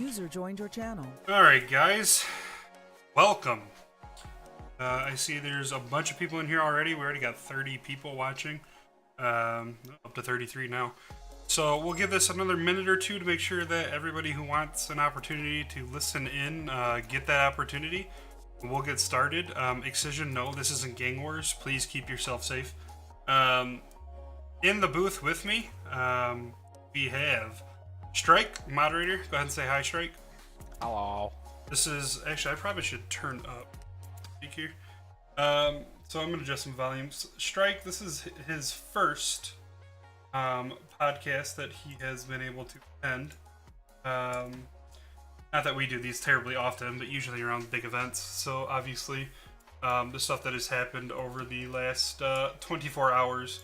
User joined your channel. Alright guys, welcome. I see there's a bunch of people in here already. We already got 30 people watching. Up to 33 now. So we'll give this another minute or two to make sure that everybody who wants an opportunity to listen in, get that opportunity. We'll get started. Excision, no, this isn't Gang Wars. Please keep yourself safe. In the booth with me, we have Strike, moderator. Go ahead and say hi, Strike. Hello. This is, actually, I probably should turn up speak here. So I'm going to adjust some volumes. Strike, this is his first podcast that he has been able to attend. Not that we do these terribly often, but usually around big events. So obviously, the stuff that has happened over the last 24 hours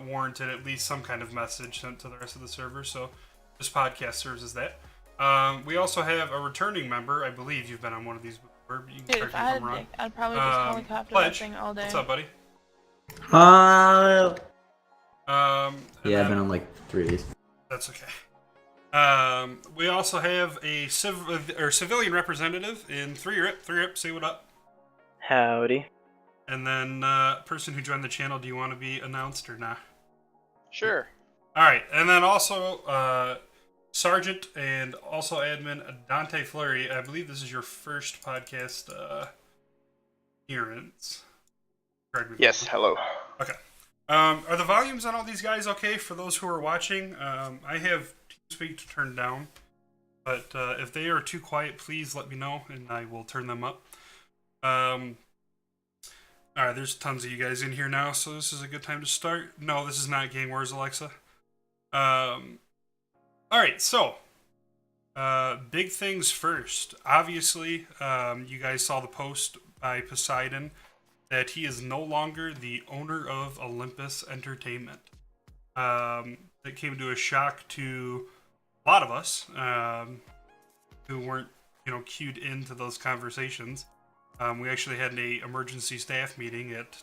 warranted at least some kind of message sent to the rest of the server. So this podcast serves as that. We also have a returning member. I believe you've been on one of these before. You can Dude, if I had a dick, I'd probably just helicopter that thing all day. What's up, buddy? Yeah, I've been on like 3 of these. That's okay. We also have a civilian representative in 3RIP. Say what up. Howdy. And then person who joined the channel. Do you want to be announced or not? Sure. All right, and then also Sergeant and also admin Dante Fleury. I believe this is your first podcast appearance. Yes, hello. Okay. Are the volumes on all these guys okay for those who are watching? I have TeamSpeak to turn down, but if they are too quiet, please let me know and I will turn them up. Alright, there's tons of you guys in here now, so this is a good time to start. No, this is not Gang Wars, Alexa. Alright, so big things first. Obviously, you guys saw the post by Poseidon that he is no longer the owner of Olympus Entertainment. That came to a shock to a lot of us who weren't, cued into those conversations. We actually had an emergency staff meeting at,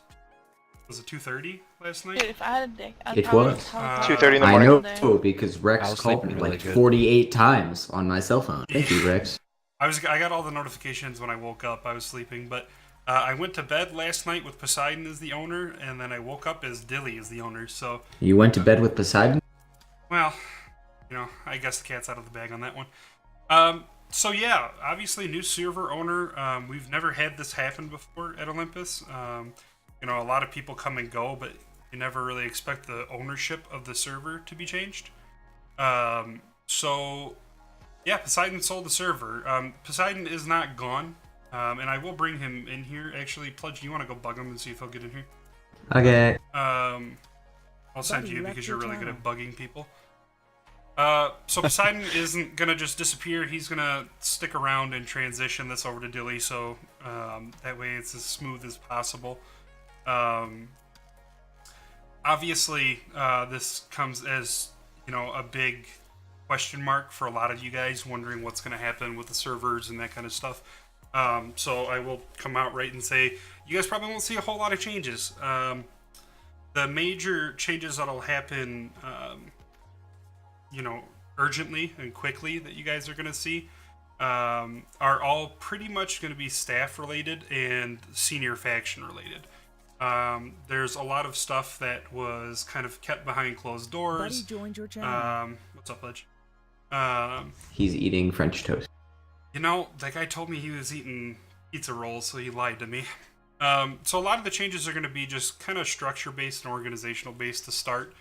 was it 2:30 last night? Dude, if I had a dick, I'd It probably was. just helicopter 2:30 in the I morning. all know day. because I Rex was called me sleeping really like good. 48 times on my cell phone. Thank you, Rex. I got all the notifications when I woke up. I was sleeping, but I went to bed last night with Poseidon as the owner, and then I woke up as Dilly as the owner. So, You went to bed with Poseidon? well, I guess the cat's out of the bag on that one. So yeah, obviously new server owner. We've never had this happen before at Olympus. A lot of people come and go, but you never really expect the ownership of the server to be changed. So yeah, Poseidon sold the server. Poseidon is not gone, and I will bring him in here. Actually, Pledge, you want to go bug him and see if he'll get in here? Okay. I'll send Buddy, you wreck because your you're really good at channel. bugging people. So Poseidon isn't gonna just disappear. He's gonna stick around and transition this over to Dilly, so that way it's as smooth as possible. Obviously, this comes as a big question mark for a lot of you guys, wondering what's gonna happen with the servers and that kind of stuff. So I will come out right and say you guys probably won't see a whole lot of changes. The major changes that'll happen, urgently and quickly that you guys are going to see are all pretty much going to be staff related and senior faction related. There's a lot of stuff that was kind of kept behind closed doors. Buddy joined your channel. What's up, Ledge? He's eating French toast. That guy told me he was eating pizza rolls, so he lied to me. So a lot of the changes are going to be just kind of structure-based and organizational-based to start.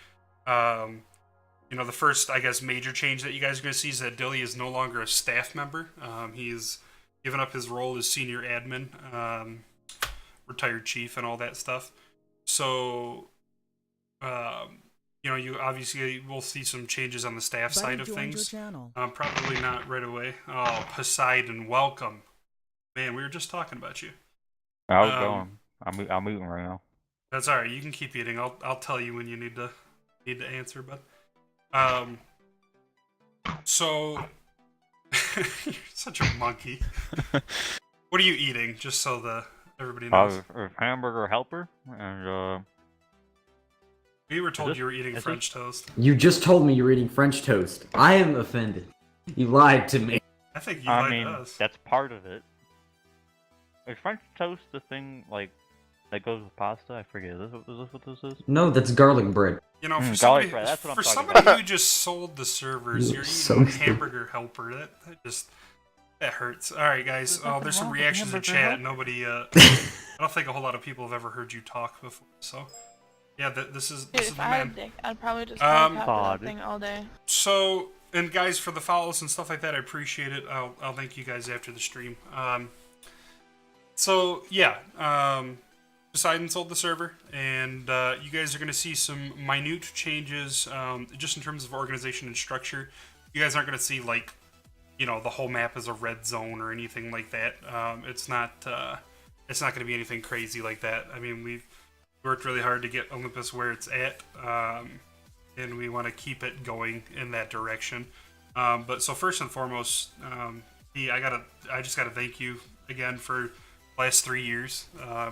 The first, I guess, major change that you guys are going to see is that Dilly is no longer a staff member. He's given up his role as senior admin, retired chief, and all that stuff. So, you obviously will see some changes on the staff Buddy side of joined things. your channel. Probably not right away. Oh, Poseidon, welcome. Man, we were just talking about you. How's it going? I'm eating right now. That's all right. You can keep eating. I'll tell you when you need to answer, bud. So you're such a monkey. What are you eating? Just so everybody knows. A hamburger helper, and We were told you were eating French toast. You just told me you were eating French toast. I am offended. You lied to me. I think you I lied mean, to us. that's part of it. Is French toast the thing, like, that goes with pasta? I forget. Is this what this is? No, that's garlic bread. You know, for garlic somebody, bread, that's what I'm for talking somebody about. who just sold the servers, You're you're so eating stupid. hamburger helper. That hurts. All right, guys. Oh, there's some reactions in chat. Nobody. I don't think a whole lot of people have ever heard you talk before. So, yeah, this is Dude, the if I had a man. dick, I'd probably just Um, helicopter that thing all day. So, and guys, for the follows and stuff like that, I appreciate it. I'll thank you guys after the stream. So yeah, Poseidon sold the server, and you guys are going to see some minute changes, just in terms of organization and structure. You guys aren't going to see, like, you know, the whole map as a red zone or anything like that. It's not going to be anything crazy like that. I mean, we've worked really hard to get Olympus where it's at, and we want to keep it going in that direction. But so first and foremost, I just gotta thank you again for last 3 years.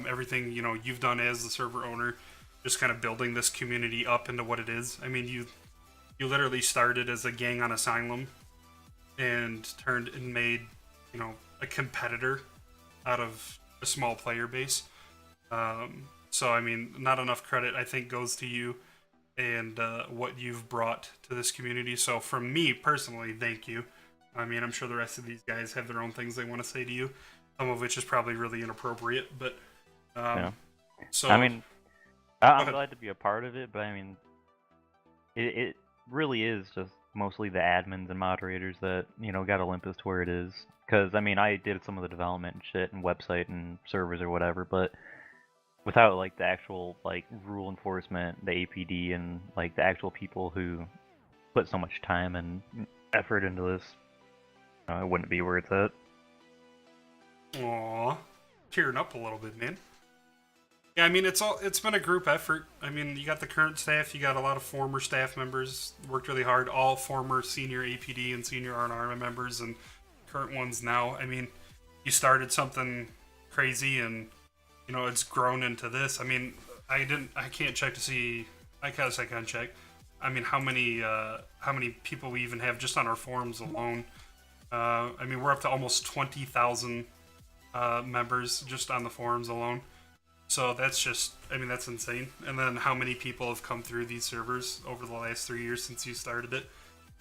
Everything, you know, you've done as the server owner, just kind of building this community up into what it is. I mean, you literally started as a gang on Asylum and turned and made, you know, a competitor out of a small player base. So I mean, not enough credit, I think, goes to you and what you've brought to this community. So from me personally, thank you. I mean, I'm sure the rest of these guys have their own things they want to say to you, some of which is probably really inappropriate, but Yeah. so I mean, I'm glad to be a part of it, but I mean, it really is just mostly the admins and moderators that, you know, got Olympus to where it is. Because, I mean, I did some of the development and shit and website and servers or whatever, but without, like, the actual, like, rule enforcement, the APD, and, like, the actual people who put so much time and effort into this, you know, it wouldn't be where it's at. Aww, tearing up a little bit, man. Yeah, I mean, it's been a group effort. I mean, you got the current staff, you got a lot of former staff members, worked really hard, all former senior APD and senior R&R members, and current ones now. I mean, you started something crazy, and, you know, it's grown into this. I mean, I can't check to see, I guess I can check. I mean, how many people we even have just on our forums alone. I mean, we're up to almost 20,000 members just on the forums alone. So that's just, I mean, that's insane. And then how many people have come through these servers over the last 3 years since you started it.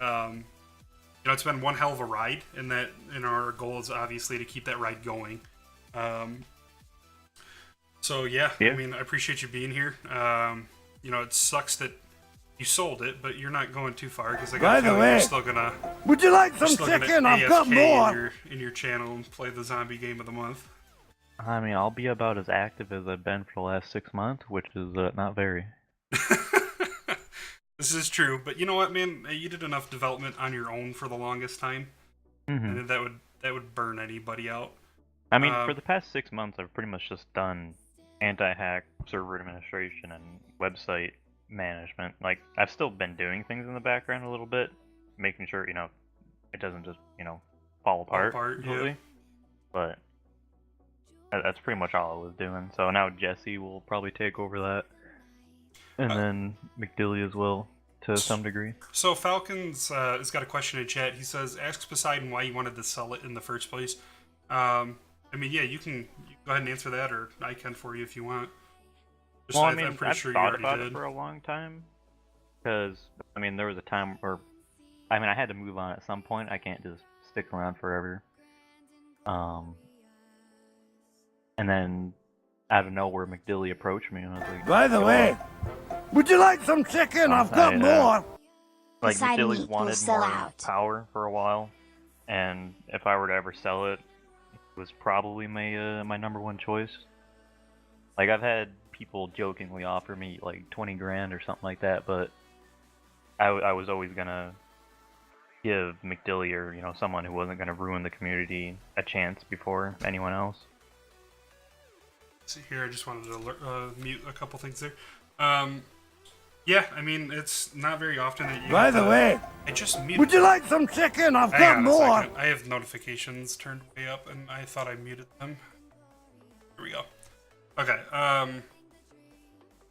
You know, it's been one hell of a ride, and our goal is obviously to keep that ride going. So yeah, I mean, I appreciate you being here. You know, it sucks that you sold it, but you're not going too far, because I got a feeling you're still gonna. Would you like some chicken? I've got more. In your channel and play the zombie game of the month. I mean, I'll be about as active as I've been for the last 6 months, which is not very. This is true, but you know what, man? You did enough development on your own for the longest time, and that would burn anybody out. I mean, for the past 6 months, I've pretty much just done anti-hack, server administration, and website management. Like, I've still been doing things in the background a little bit, making sure, you know, it doesn't just, you know, fall apart completely. Yeah. But that's pretty much all I was doing. So now Jesse will probably take over that. And then McDilly as well, to some degree. So Falcons has got a question in chat. He says, ask Poseidon why you wanted to sell it in the first place. I mean, yeah, you can go ahead and answer that, or I can for you if you want. Well, I mean, I'm pretty I've sure thought you about did. it for a long time. Because, I mean, there was a time where, I mean, I had to move on at some point. I can't just stick around forever. And then, out of nowhere, McDilly approached me, and I was like, By the way, would you like some chicken? I've got more. Like, Side McDilly meat wanted will sell more out. power for a while, and if I were to ever sell it, it was probably my number one choice. Like, I've had people jokingly offer me like 20 grand or something like that, but I was always gonna give McDilly, or, you know, someone who wasn't gonna ruin the community, a chance before anyone else. See here, I just wanted to mute a couple things there. Yeah, I mean, it's not very often that you. By the way, I just muted. would you like some chicken? I've Hang got on a more. second. I have notifications turned way up, and I thought I muted them. Here we go. Okay.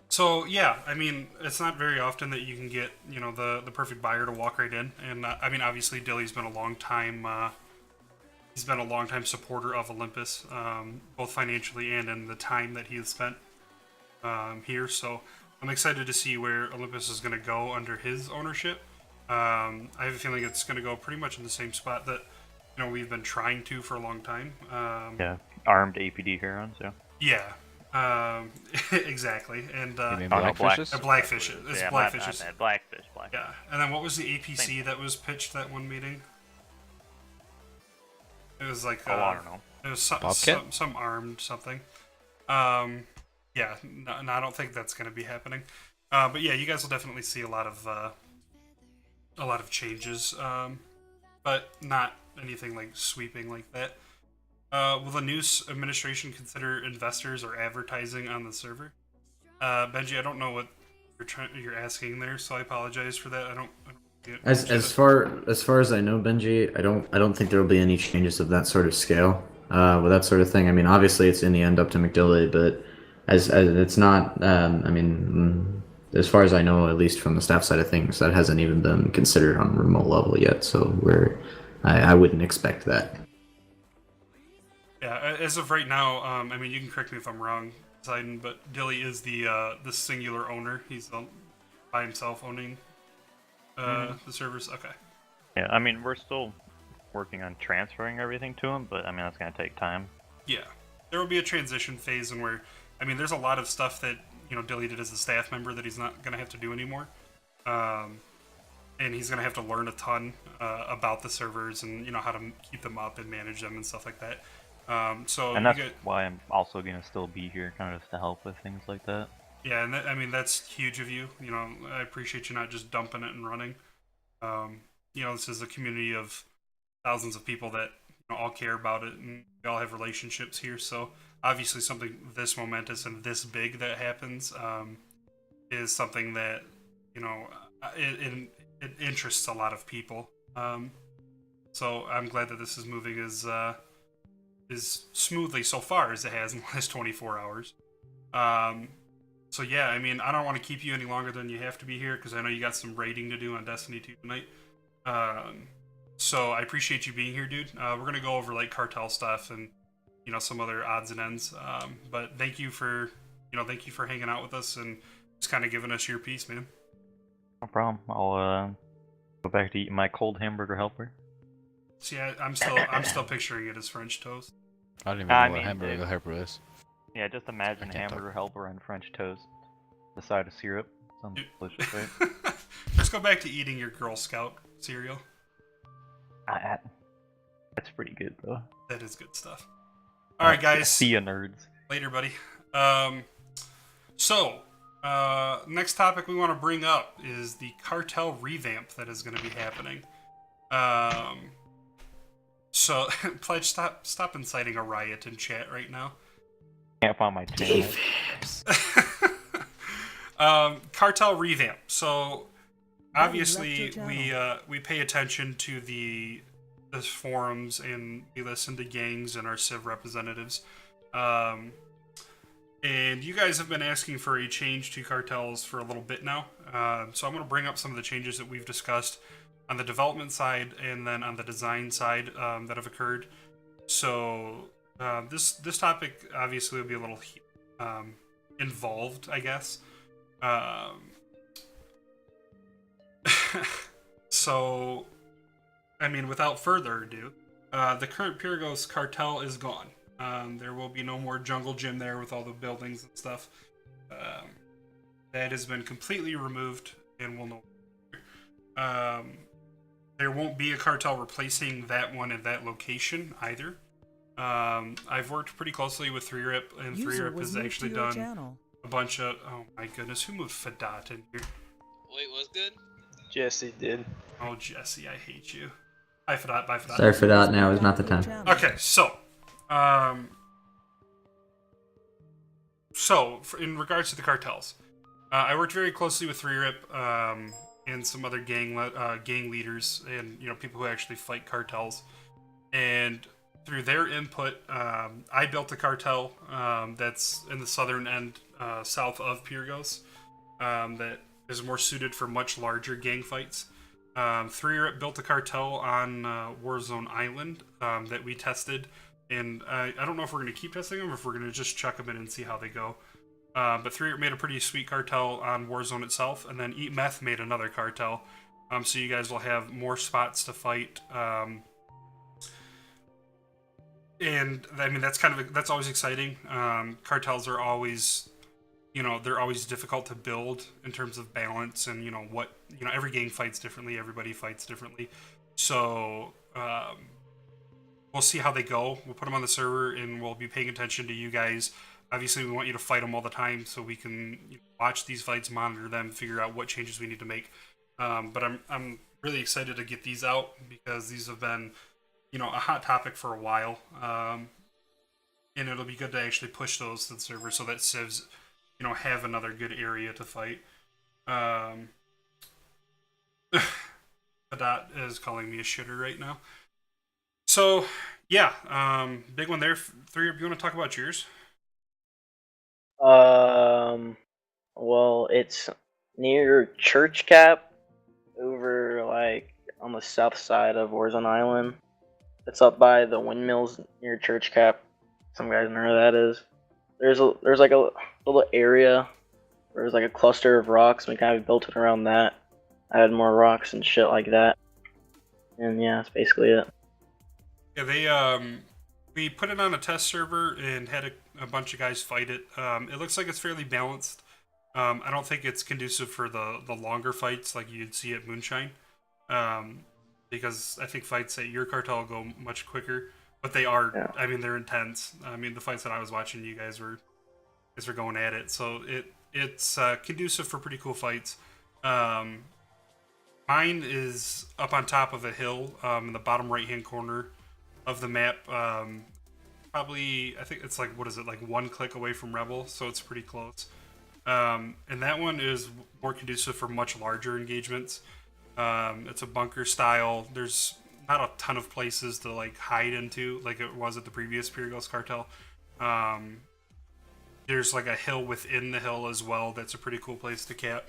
So yeah, I mean, it's not very often that you can get, you know, the perfect buyer to walk right in, and I mean, obviously, Dilly's been a long time he's been a longtime supporter of Olympus, both financially and in the time that he has spent here. So I'm excited to see where Olympus is going to go under his ownership. I have a feeling it's going to go pretty much in the same spot that we've been trying to for a long time. Yeah, armed APD Herons. Yeah. Yeah, exactly. And Blackfishes? Blackfish. It's Yeah, Blackfishes. Blackfish. Yeah, and then what was the APC that was pitched that one meeting? It was like I don't know. It was Bobcat? some armed something. Yeah, no, I don't think that's going to be happening. But yeah, you guys will definitely see a lot of changes, but not anything like sweeping like that. Will the new administration consider investors or advertising on the server? Benji, I don't know what you're asking there, so I apologize for that. I don't As far as I know, Benji, I don't think there will be any changes of that sort of scale with that sort of thing. I mean, obviously it's in the end up to McDilly, but as it's not. I mean, as far as I know, at least from the staff side of things, that hasn't even been considered on a remote level yet. So I wouldn't expect that. Yeah, as of right now, I mean, you can correct me if I'm wrong, Poseidon, but Dilly is the singular owner. He's by himself owning the servers. Okay. Yeah, I mean, we're still working on transferring everything to him, but I mean, that's going to take time. Yeah. There will be a transition phase in where, I mean, there's a lot of stuff that, Dilly did as a staff member that he's not going to have to do anymore. And he's going to have to learn a ton about the servers and, how to keep them up and manage them and stuff like that. And that's why I'm also going to still be here, kind of to help with things like that. Yeah, and I mean, that's huge of you. I appreciate you not just dumping it and running. This is a community of thousands of people that all care about it, and we all have relationships here. So obviously, something this momentous and this big that happens is something that it interests a lot of people. So I'm glad that this is moving as smoothly so far as it has in the last 24 hours. So yeah, I mean, I don't want to keep you any longer than you have to be here because I know you got some raiding to do on Destiny 2 tonight. So I appreciate you being here, dude. We're gonna go over like cartel stuff and some other odds and ends. But thank you for hanging out with us and just kind of giving us your piece, man. No problem. I'll go back to eating my cold hamburger helper. See, I'm still picturing it as French toast. I don't even know what hamburger helper is. Yeah, just imagine a hamburger helper and French toast, the side of syrup. Sounds delicious, right? Just go back to eating your Girl Scout cereal. That's pretty good, though. That is good stuff. All right, guys. See ya, nerds. Later, buddy. Next topic we want to bring up is the cartel revamp that is going to be happening. So, Pledge, stop inciting a riot in chat right now. Can't find my channel. Cartel revamp. So, obviously, we pay attention to the forums and we listen to gangs and our civ representatives. And you guys have been asking for a change to cartels for a little bit now. So I'm going to bring up some of the changes that we've discussed on the development side and then on the design side that have occurred. So this topic obviously will be a little involved, I guess. So, I mean, without further ado, the current Pyrgos cartel is gone. There will be no more jungle gym there with all the buildings and stuff. That has been completely removed and will no longer. There won't be a cartel replacing that one at that location either. I've worked pretty closely with 3RIP, and 3RIP has actually done a bunch of... Oh my goodness, who moved Fadat in here? Wait, what's good? Jesse did. Oh, Jesse, I hate you. Bye, Fadat. Bye, Fadat. Sorry for that. Now is not the time. Okay, so... in regards to the cartels, I worked very closely with 3RIP and some other gang leaders and people who actually fight cartels. And through their input, I built a cartel that's in the southern end, south of Pyrgos, that is more suited for much larger gang fights. Three Rip built a cartel on Warzone Island that we tested, and I don't know if we're going to keep testing them or if we're going to just chuck them in and see how they go. But Three Rip made a pretty sweet cartel on Warzone itself, and then Eat Meth made another cartel. So you guys will have more spots to fight. And I mean, that's always exciting. Cartels are always, they're always difficult to build in terms of balance, and every gang fights differently, everybody fights differently. So we'll see how they go. We'll put them on the server, and we'll be paying attention to you guys. Obviously, we want you to fight them all the time, so we can watch these fights, monitor them, figure out what changes we need to make. But I'm really excited to get these out because these have been, a hot topic for a while. And it'll be good to actually push those to the server so that civs, have another good area to fight. Hadat is calling me a shitter right now. So, yeah, big one there. Three, you want to talk about yours? Well, it's near Church Cap, over on the south side of Warzone Island. It's up by the windmills near Church Cap. Some guys know where that is. There's like a little area where there's like a cluster of rocks. We kind of built it around that. Added more rocks and shit like that. And yeah, that's basically it. Yeah, we put it on a test server and had a bunch of guys fight it. It looks like it's fairly balanced. I don't think it's conducive for the longer fights like you'd see at Moonshine. Because I think fights at your cartel go much quicker. But they are, yeah. I mean, they're intense. I mean, the fights that I was watching, you guys were going at it. So it's conducive for pretty cool fights. Mine is up on top of a hill in the bottom right-hand corner of the map. Probably, I think it's like, what is it, like one click away from Rebel, so it's pretty close. And that one is more conducive for much larger engagements. It's a bunker style. There's not a ton of places to like hide into like it was at the previous Pure Ghost Cartel. There's like a hill within the hill as well. That's a pretty cool place to camp.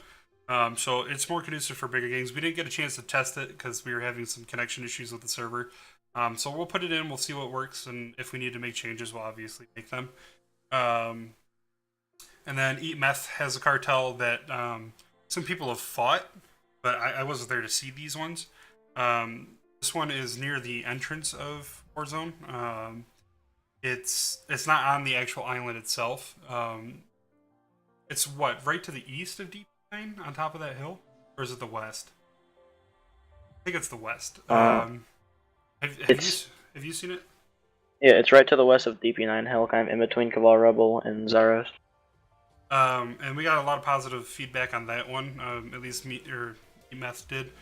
So it's more conducive for bigger games. We didn't get a chance to test it because we were having some connection issues with the server. So we'll put it in, we'll see what works, and if we need to make changes, we'll obviously make them. And then Eat Meth has a cartel that some people have fought, but I wasn't there to see these ones. This one is near the entrance of Warzone. It's not on the actual island itself. It's right to the east of DP9 on top of that hill? Or is it the west? I think it's the west. Have you seen it? Yeah, it's right to the west of DP9 Hill, kind of in between Cabal Rebel and Zaros. And we got a lot of positive feedback on that one. At least Meth did.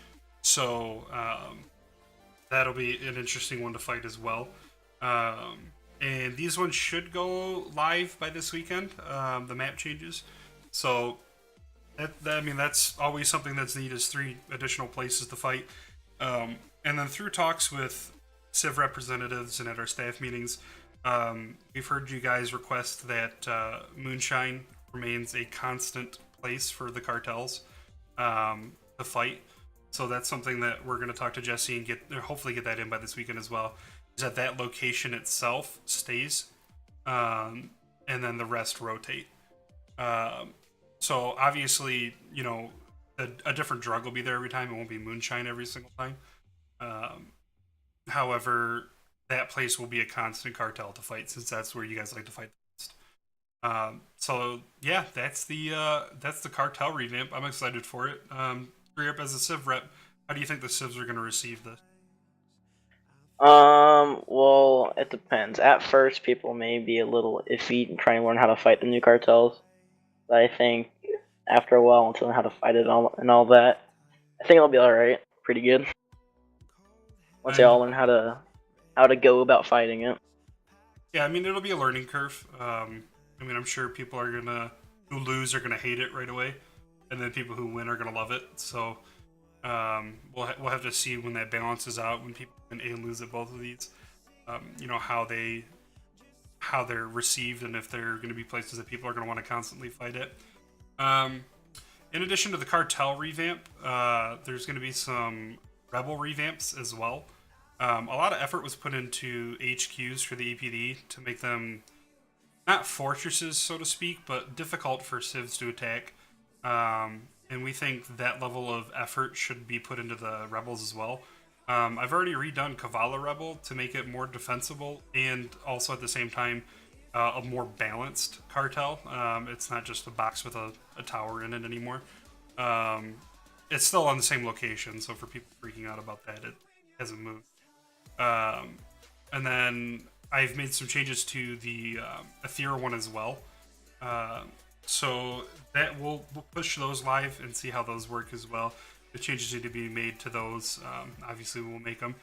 So that'll be an interesting one to fight as well. And these ones should go live by this weekend. The map changes, so that's always something that's neat is 3 additional places to fight. And then through talks with Civ representatives and at our staff meetings, we've heard you guys request that Moonshine remains a constant place for the cartels to fight. So that's something that we're going to talk to Jesse and hopefully get that in by this weekend as well. Is that location itself stays, and then the rest rotate. So obviously, a different drug will be there every time. It won't be Moonshine every single time. However, that place will be a constant cartel to fight since that's where you guys like to fight the most. So yeah, that's the cartel revamp. I'm excited for it. Up as a Civ rep, how do you think the Civs are going to receive this? Well, it depends. At first, people may be a little iffy and trying to learn how to fight the new cartels. But I think after a while, once they learn how to fight it and all that, I think it'll be alright. Pretty good. Once they all learn how to go about fighting it. Yeah, I mean, it'll be a learning curve. I'm sure people who lose are gonna hate it right away, and then people who win are gonna love it. So we'll have to see when that balances out, when people win and lose at both of these. How they're received, and if they're going to be places that people are going to want to constantly fight it. And in addition to the cartel revamp, there's going to be some rebel revamps as well. A lot of effort was put into HQs for the APD to make them not fortresses, so to speak, but difficult for civs to attack. And we think that level of effort should be put into the rebels as well. I've already redone Kavala Rebel to make it more defensible and also at the same time a more balanced cartel. It's not just a box with a tower in it anymore. It's still on the same location, so for people freaking out about that, it hasn't moved. And then I've made some changes to the Aethera one as well. So that we'll push those live and see how those work as well. The changes need to be made to those. Obviously, we'll make them.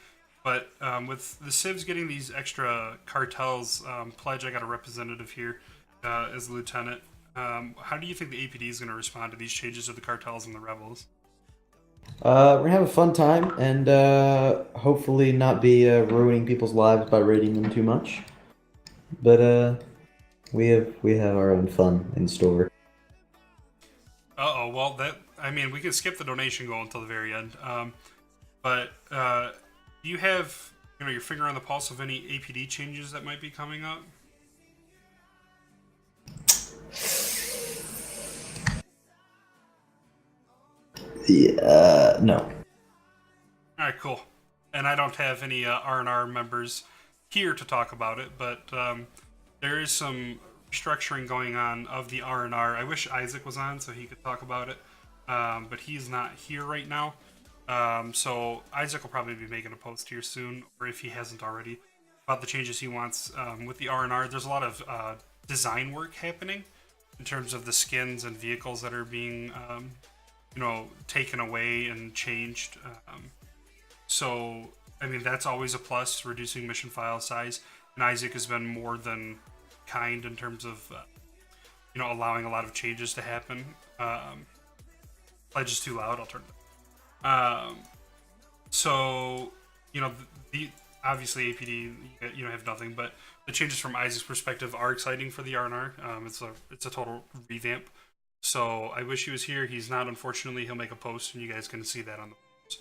But with the civs getting these extra cartels, Pledge, I got a representative here as lieutenant. How do you think the APD is going to respond to these changes to the cartels and the rebels? We're gonna have a fun time and hopefully not be ruining people's lives by raiding them too much. But we have our own fun in store. Well, we can skip the donation goal until the very end. But do you have your finger on the pulse of any APD changes that might be coming up? Yeah, no. All right, cool. And I don't have any R&R members here to talk about it, but there is some restructuring going on of the R&R. I wish Isaac was on so he could talk about it, but he's not here right now. So Isaac will probably be making a post here soon, or if he hasn't already, about the changes he wants with the R&R. There's a lot of design work happening in terms of the skins and vehicles that are being taken away and changed. So, that's always a plus, reducing mission file size. And Isaac has been more than kind in terms of, allowing a lot of changes to happen. Pledge is too loud, I'll turn it up. The obviously APD, have nothing, but the changes from Isaac's perspective are exciting for the R&R. It's a total revamp. So I wish he was here. He's not, unfortunately. He'll make a post, and you guys can see that on the post.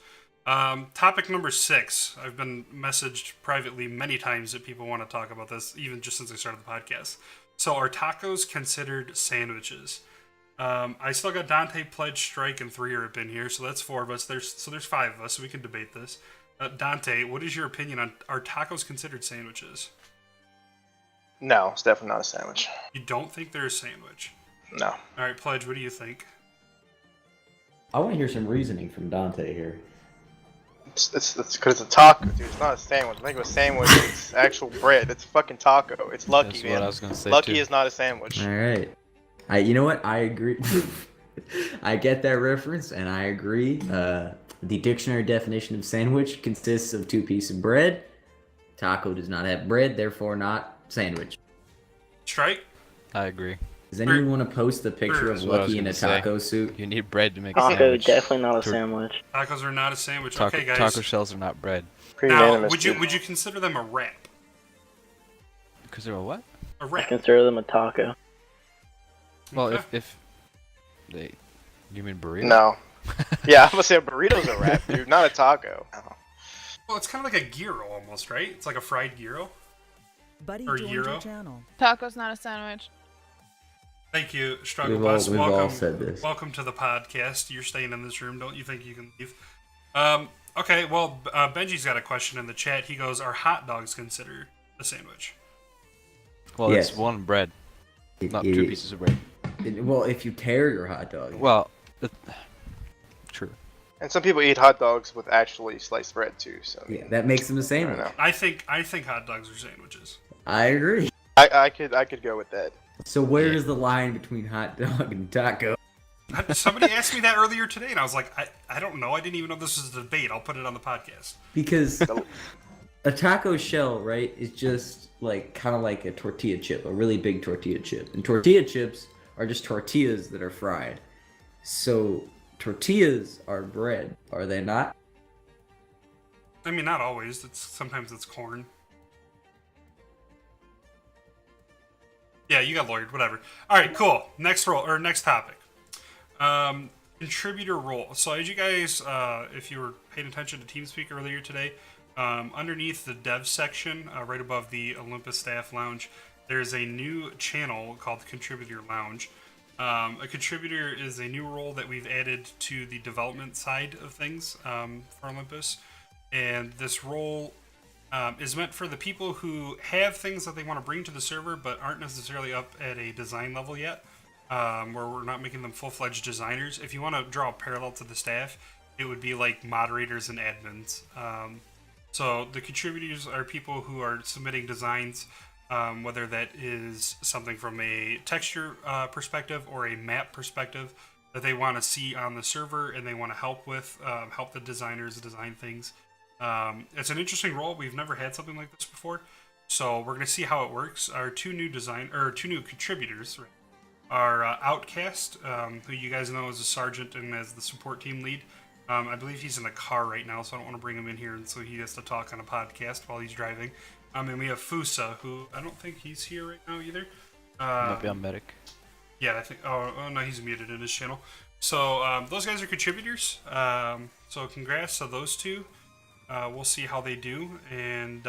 Topic number 6. I've been messaged privately many times that people want to talk about this, even just since I started the podcast. So are tacos considered sandwiches? I still got Dante, Pledge, Strike, and 3 are in here, so that's 4 of us. There's 5 of us, so we can debate this. Dante, what is your opinion on, are tacos considered sandwiches? No, it's definitely not a sandwich. You don't think they're a sandwich? No. All right, Pledge, what do you think? I want to hear some reasoning from Dante here. It's because it's a taco, dude. It's not a sandwich. Think of a sandwich. It's actual bread. It's a fucking taco. It's Lucky, That's man. what I was gonna say Lucky too. is not a sandwich. All right. You know what? I agree. I get that reference, and I agree. The dictionary definition of sandwich consists of 2 pieces of bread. Taco does not have bread, therefore not sandwich. Strike? I agree. Does anyone want to post the picture of That's what I was Lucky in a gonna say. taco suit? You need bread to make a Taco sandwich. definitely not a Tor- sandwich. Tacos are not a sandwich. Taco, Okay, guys. taco shells are not bread. Pretty Now, unanimous, would you dude. consider them a wrap? Because they're a what? A I wrap. consider them a taco. Well, Okay. if they, you mean burrito? No. Yeah, I'm gonna say a burrito's a wrap, dude, not a taco. Well, it's kind of like a gyro almost, right? It's like a fried gyro. Buddy Or joined gyro. your channel. Taco's not a sandwich. Thank you, Struggle We've all, Bus. we've Welcome, all said this. welcome to the podcast. You're staying in this room. Don't you think you can leave? Okay, well, Benji's got a question in the chat. He goes, are hot dogs considered a sandwich? Well, Yes. it's one bread, not 2 It- pieces of bread. Well, if you tear your hot dog. Well, true. And some people eat hot dogs with actually sliced bread too. So Yeah, that makes them a I don't sandwich. know. I think hot dogs are sandwiches. I agree. I could go with that. So where is the line between hot dog and taco? Somebody asked me that earlier today, and I was like, I don't know. I didn't even know this was a debate. I'll put it on the podcast. Because a taco shell, right, is just like kind of like a tortilla chip, a really big tortilla chip. And tortilla chips are just tortillas that are fried. So tortillas are bread, are they not? I mean, not always. Sometimes it's corn. Yeah, you got lawyered. Whatever. All right, cool. Next topic. contributor role. So as you guys, if you were paying attention to TeamSpeak earlier today, underneath the dev section, right above the Olympus Staff Lounge, there's a new channel called Contributor Lounge. A contributor is a new role that we've added to the development side of things for Olympus. And this role is meant for the people who have things that they want to bring to the server but aren't necessarily up at a design level yet, where we're not making them full-fledged designers. If you want to draw a parallel to the staff, it would be like moderators and admins. So the contributors are people who are submitting designs, whether that is something from a texture perspective or a map perspective that they want to see on the server and they want to help with, help the designers design things. It's an interesting role. We've never had something like this before, so we're going to see how it works. Our two new contributors are Outcast, who you guys know as a sergeant and as the support team lead. I believe he's in a car right now, so I don't want to bring him in here, and so he has to talk on a podcast while he's driving. And we have Fusa, who I don't think he's here right now either. Might be on medic. Yeah, I think. Oh no, he's muted in his channel. So those guys are contributors. So congrats to those two. We'll see how they do, and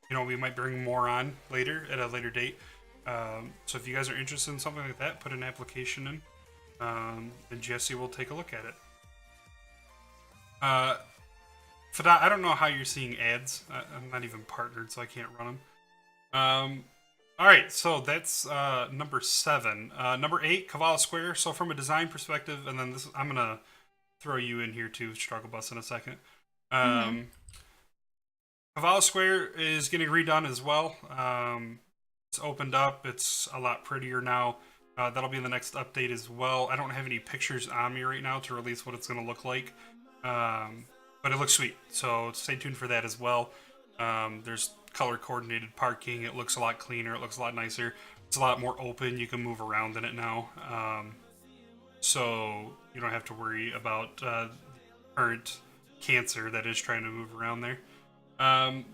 we might bring more on later at a later date. So if you guys are interested in something like that, put an application in, and Jesse will take a look at it. Fada, I don't know how you're seeing ads. I'm not even partnered, so I can't run them. Alright, so that's number 7. Number 8, Kavala Square. So from a design perspective, and then I'm going to throw you in here too, Struggle Bus, in a second. Kavala Square is getting redone as well. It's opened up. It's a lot prettier now. That'll be in the next update as well. I don't have any pictures on me right now to release what it's going to look like. But it looks sweet, so stay tuned for that as well. There's color-coordinated parking. It looks a lot cleaner. It looks a lot nicer. It's a lot more open. You can move around in it now. So you don't have to worry about current cancer that is trying to move around there. And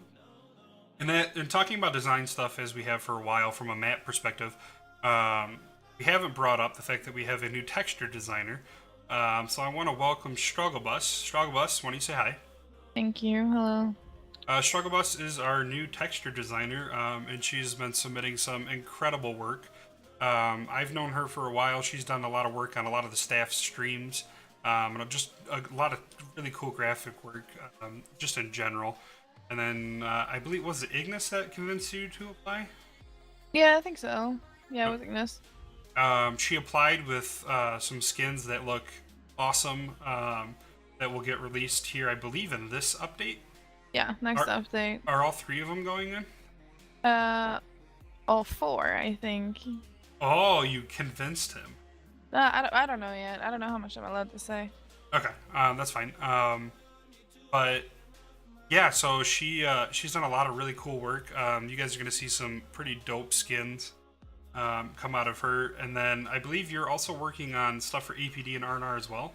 talking about design stuff as we have for a while from a map perspective, we haven't brought up the fact that we have a new texture designer. So I want to welcome Strugglebus. Strugglebus, why don't you say hi? Thank you. Hello. Strugglebus is our new texture designer, and she's been submitting some incredible work. I've known her for a while. She's done a lot of work on a lot of the staff streams, and just a lot of really cool graphic work, just in general. And then I believe, was it Ignis that convinced you to apply? Yeah, I think so. Yeah, it was Ignis. She applied with some skins that look awesome, that will get released here, I believe, in this update. Yeah, next update. Are all 3 of them going in? All 4, I think. Oh, you convinced him. I don't know yet. I don't know how much I'm allowed to say. Okay, that's fine. But yeah, so she's done a lot of really cool work. You guys are gonna see some pretty dope skins come out of her, and then I believe you're also working on stuff for APD and R&R as well.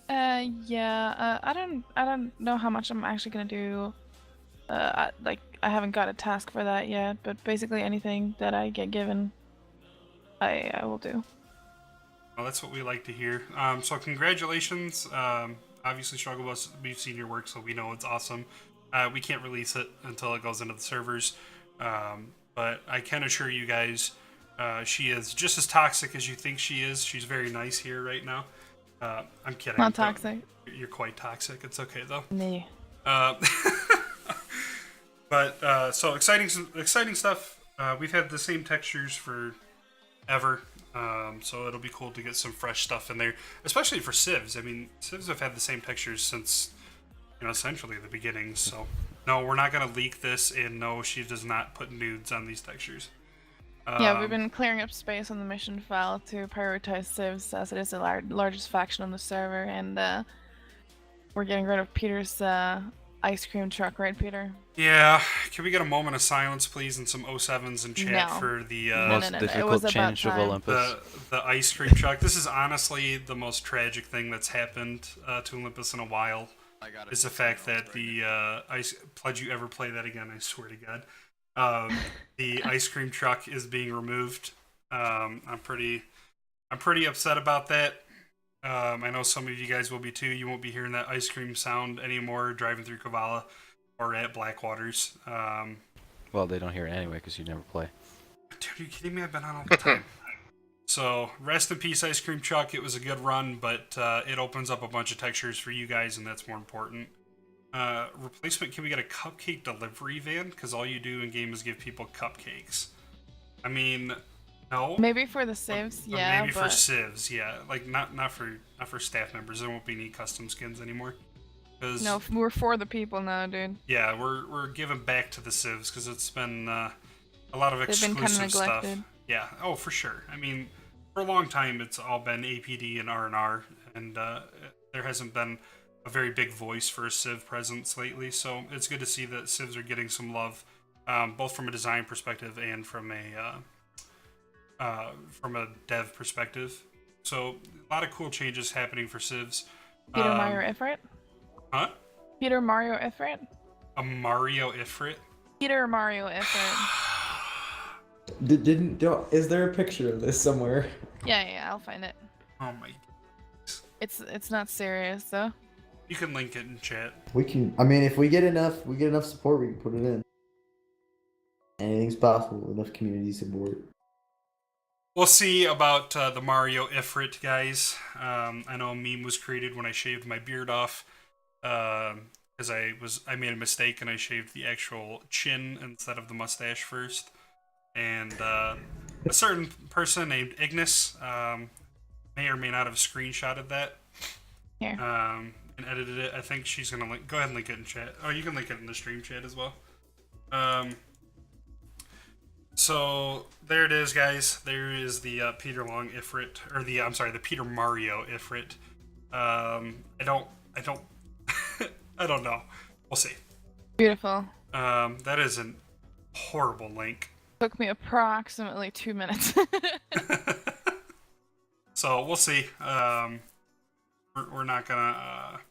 Yeah. I don't know how much I'm actually gonna do. I haven't got a task for that yet, but basically anything that I get given, I will do. Well, that's what we like to hear. So congratulations. Obviously, Struggle Bus, we've seen your work, so we know it's awesome. We can't release it until it goes into the servers, but I can assure you guys, she is just as toxic as you think she is. She's very nice here right now. I'm kidding. Not toxic. You're quite toxic. It's okay though. Nee. But so exciting stuff. We've had the same textures for ever, so it'll be cool to get some fresh stuff in there, especially for civs. I mean, civs have had the same textures since, essentially the beginning. So no, we're not gonna leak this, and no, she does not put nudes on these textures. Yeah, we've been clearing up space on the mission file to prioritize civs, as it is the largest faction on the server, and we're getting rid of Peter's ice cream truck, right, Peter? Yeah. Can we get a moment of silence, please, and some 07s in chat for the most difficult change of Olympus? The ice cream truck. This is honestly the most tragic thing that's happened to Olympus in a while. Is the fact that the ice pledge you ever play that again? I swear to God. The ice cream truck is being removed. I'm pretty upset about that. I know some of you guys will be too. You won't be hearing that ice cream sound anymore driving through Kavala or at Blackwaters. Well, they don't hear it anyway because you never play. Dude, are you kidding me? I've been on all the time. So, rest in peace, Ice Cream Chuck. It was a good run, but it opens up a bunch of textures for you guys, and that's more important. Replacement, can we get a cupcake delivery van? Because all you do in game is give people cupcakes. I mean, no. Maybe for the civs, yeah. Maybe for civs, yeah. Like not for staff members. There won't be any custom skins anymore. No, we're for the people now, dude. Yeah, we're giving back to the civs because it's been a lot of exclusive They've been kind of stuff. neglected. Yeah. Oh, for sure. I mean, for a long time, it's all been APD and R&R, and there hasn't been a very big voice for a civ presence lately. So it's good to see that civs are getting some love, both from a design perspective and from a dev perspective. So a lot of cool changes happening for civs. Peter Mario Ifrit? Huh? Peter Mario Ifrit? A Mario Ifrit? Peter Mario Ifrit. Is there a picture of this somewhere? Yeah, I'll find it. Oh my. It's not serious though. You can link it in chat. We can. I mean, if we get enough support, we can put it in. Anything's possible. Enough community support. We'll see about the Mario Ifrit, guys. I know a meme was created when I shaved my beard off, because I made a mistake and I shaved the actual chin instead of the mustache first. And a certain person named Ignis may or may not have screenshotted that. Here. And edited it. I think she's gonna go ahead and link it in chat. Oh, you can link it in the stream chat as well. So there it is, guys. There is the Peter Long Ifrit, or the Peter Mario Ifrit. I don't I don't know. We'll see. Beautiful. That is a horrible link. Took me approximately 2 minutes. So we'll see. We're not gonna.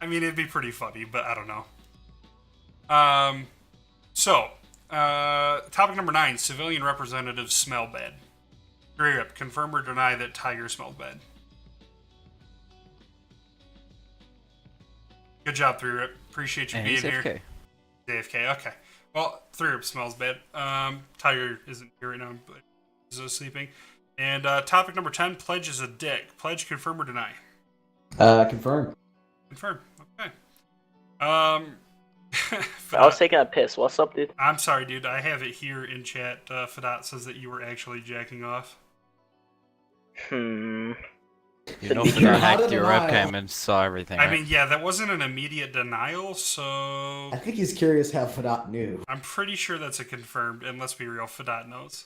I mean, it'd be pretty funny, but I don't know. So, topic number 9: civilian representatives smell bad. Rip, confirm or deny that Tiger smelled bad. Good job, 3-Rip. Appreciate you being here. AFK, okay. Well, 3-Rip smells bad. Tiger isn't here right now, but he's sleeping. And topic number 10: Pledge is a dick. Pledge, confirm or deny? Confirm. Confirm. Okay. I was taking a piss. What's up, dude? I'm sorry, dude. I have it here in chat. Fadat says that you were actually jacking off. You know, Fadat hacked your webcam and saw everything. I mean, yeah, that wasn't an immediate denial, so... I think he's curious how Fadat knew. I'm pretty sure that's a confirmed, and let's be real, Fadat knows.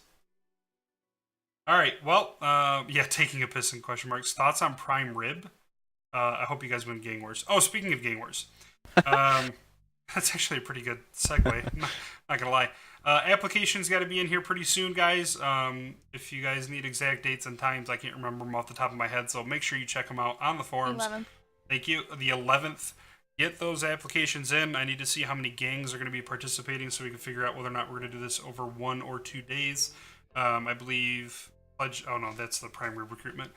Alright, well, yeah, taking a piss in question marks. Thoughts on Prime Rib? I hope you guys win Gang Wars. Oh, speaking of Gang Wars. That's actually a pretty good segue. Not gonna lie. Applications got to be in here pretty soon, guys. If you guys need exact dates and times, I can't remember them off the top of my head, so make sure you check them out on the forums. 11th. Thank you. The 11th. Get those applications in. I need to see how many gangs are going to be participating so we can figure out whether or not we're going to do this over 1 or 2 days. I believe... Oh, no, that's the primary recruitment.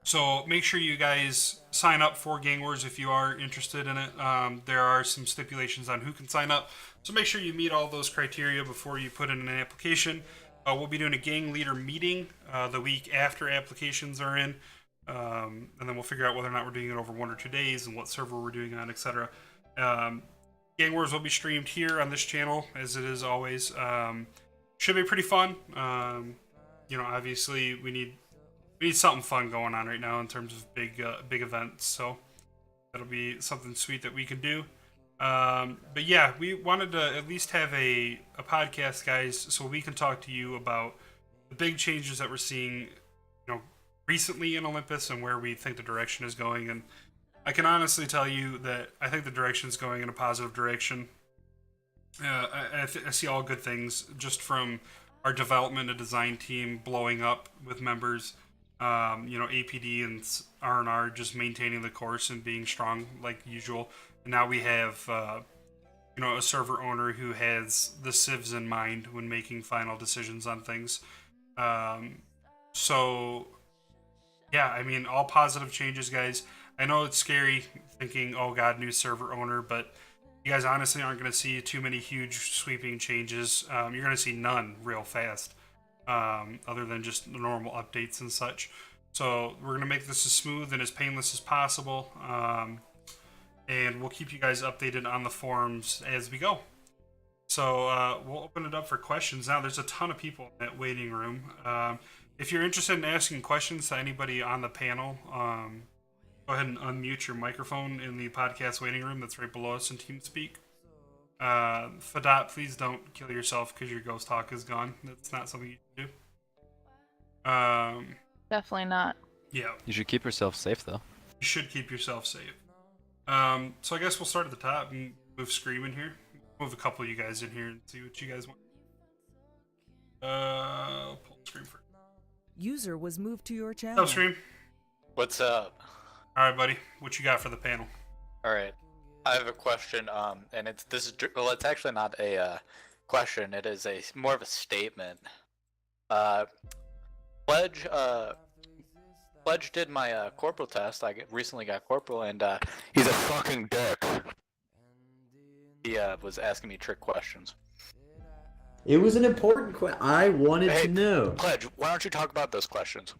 So make sure you guys sign up for Gang Wars if you are interested in it. There are some stipulations on who can sign up. So make sure you meet all those criteria before you put in an application. We'll be doing a gang leader meeting the week after applications are in. And then we'll figure out whether or not we're doing it over 1 or 2 days and what server we're doing on, etc. Gang Wars will be streamed here on this channel, as it is always. Should be pretty fun. Obviously we need something fun going on right now in terms of big events, so that'll be something sweet that we can do. But yeah, we wanted to at least have a podcast, guys, so we can talk to you about the big changes that we're seeing, recently in Olympus and where we think the direction is going. And I can honestly tell you that I think the direction is going in a positive direction. I see all good things just from our development and design team blowing up with members. APD and R&R just maintaining the course and being strong like usual. And now we have, a server owner who has the civs in mind when making final decisions on things. So, yeah, I mean, all positive changes, guys. I know it's scary thinking, oh god, new server owner, but you guys honestly aren't going to see too many huge sweeping changes. You're going to see none real fast, other than just the normal updates and such. So we're going to make this as smooth and as painless as possible, and we'll keep you guys updated on the forums as we go. So we'll open it up for questions now. There's a ton of people in that waiting room. If you're interested in asking questions to anybody on the panel, go ahead and unmute your microphone in the podcast waiting room that's right below us in TeamSpeak. Fadat, please don't kill yourself because your ghost hawk is gone. That's not something you should do. Definitely not. Yeah. You should keep yourself safe, though. You should keep yourself safe. So I guess we'll start at the top and move Scream in here. Move a couple of you guys in here and see what you guys want. I'll pull Scream first. User was moved to your channel. What's up, Scream? What's up? All right, buddy. What you got for the panel? All right, I have a question. And it's actually not a question. It is more of a statement. Pledge did my corporal test. I recently got corporal, and he's a fucking dick. He was asking me trick questions. It was an important question. I wanted Hey, to know. Pledge, why don't you talk about those questions?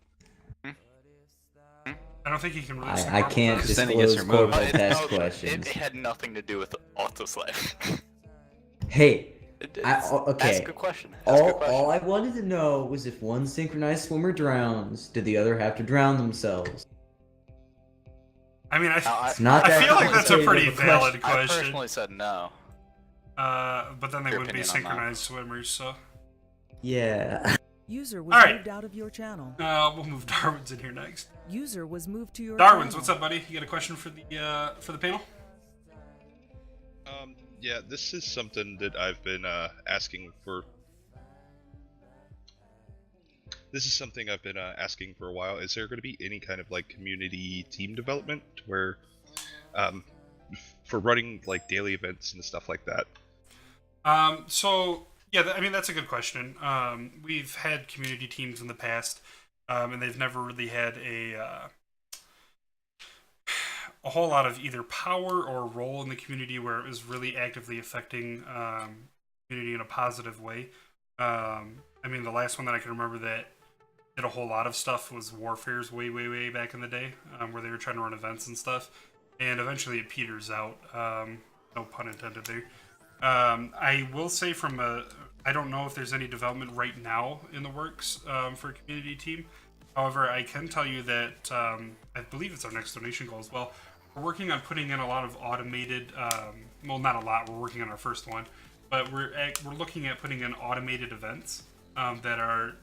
I don't think you can really. I can't Just send it yes disclose or no. corporal test It questions. had nothing to do with Autoslave. Hey, Ask okay. a question. Ask a question. All I wanted to know was if one synchronized swimmer drowns, did the other have to drown themselves? I mean, It's not that I feel like that's a complicated pretty of a valid I question. personally said no. But then they Your would be opinion on that? synchronized swimmers, so. Yeah. User was All right. moved out of your channel. We'll move Darwin's in here next. User was moved to your Darwin's, channel. what's up, buddy? You got a question for the panel? Yeah, this is something that I've been asking for. This is something I've been asking for a while. Is there going to be any kind of like community team development where, for running like daily events and stuff like that? So yeah, I mean that's a good question. We've had community teams in the past, and they've never really had a whole lot of either power or role in the community where it was really actively affecting community in a positive way. I mean, the last one that I can remember that did a whole lot of stuff was Warfare's way back in the day, where they were trying to run events and stuff, and eventually it peters out. No pun intended there. I will say I don't know if there's any development right now in the works for a community team. However, I can tell you that I believe it's our next donation goal as well. We're working on putting in a lot of automated, well, not a lot. We're working on our first one, but we're looking at putting in automated events that are,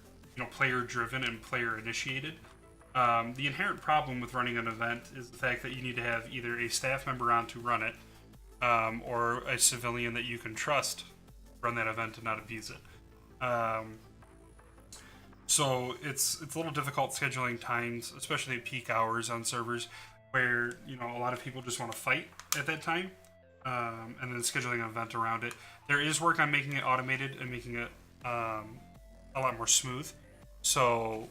player driven and player initiated. The inherent problem with running an event is the fact that you need to have either a staff member on to run it, or a civilian that you can trust to run that event and not abuse it. So it's a little difficult scheduling times, especially at peak hours on servers where a lot of people just want to fight at that time, and then scheduling an event around it. There is work on making it automated and making it a lot more smooth. So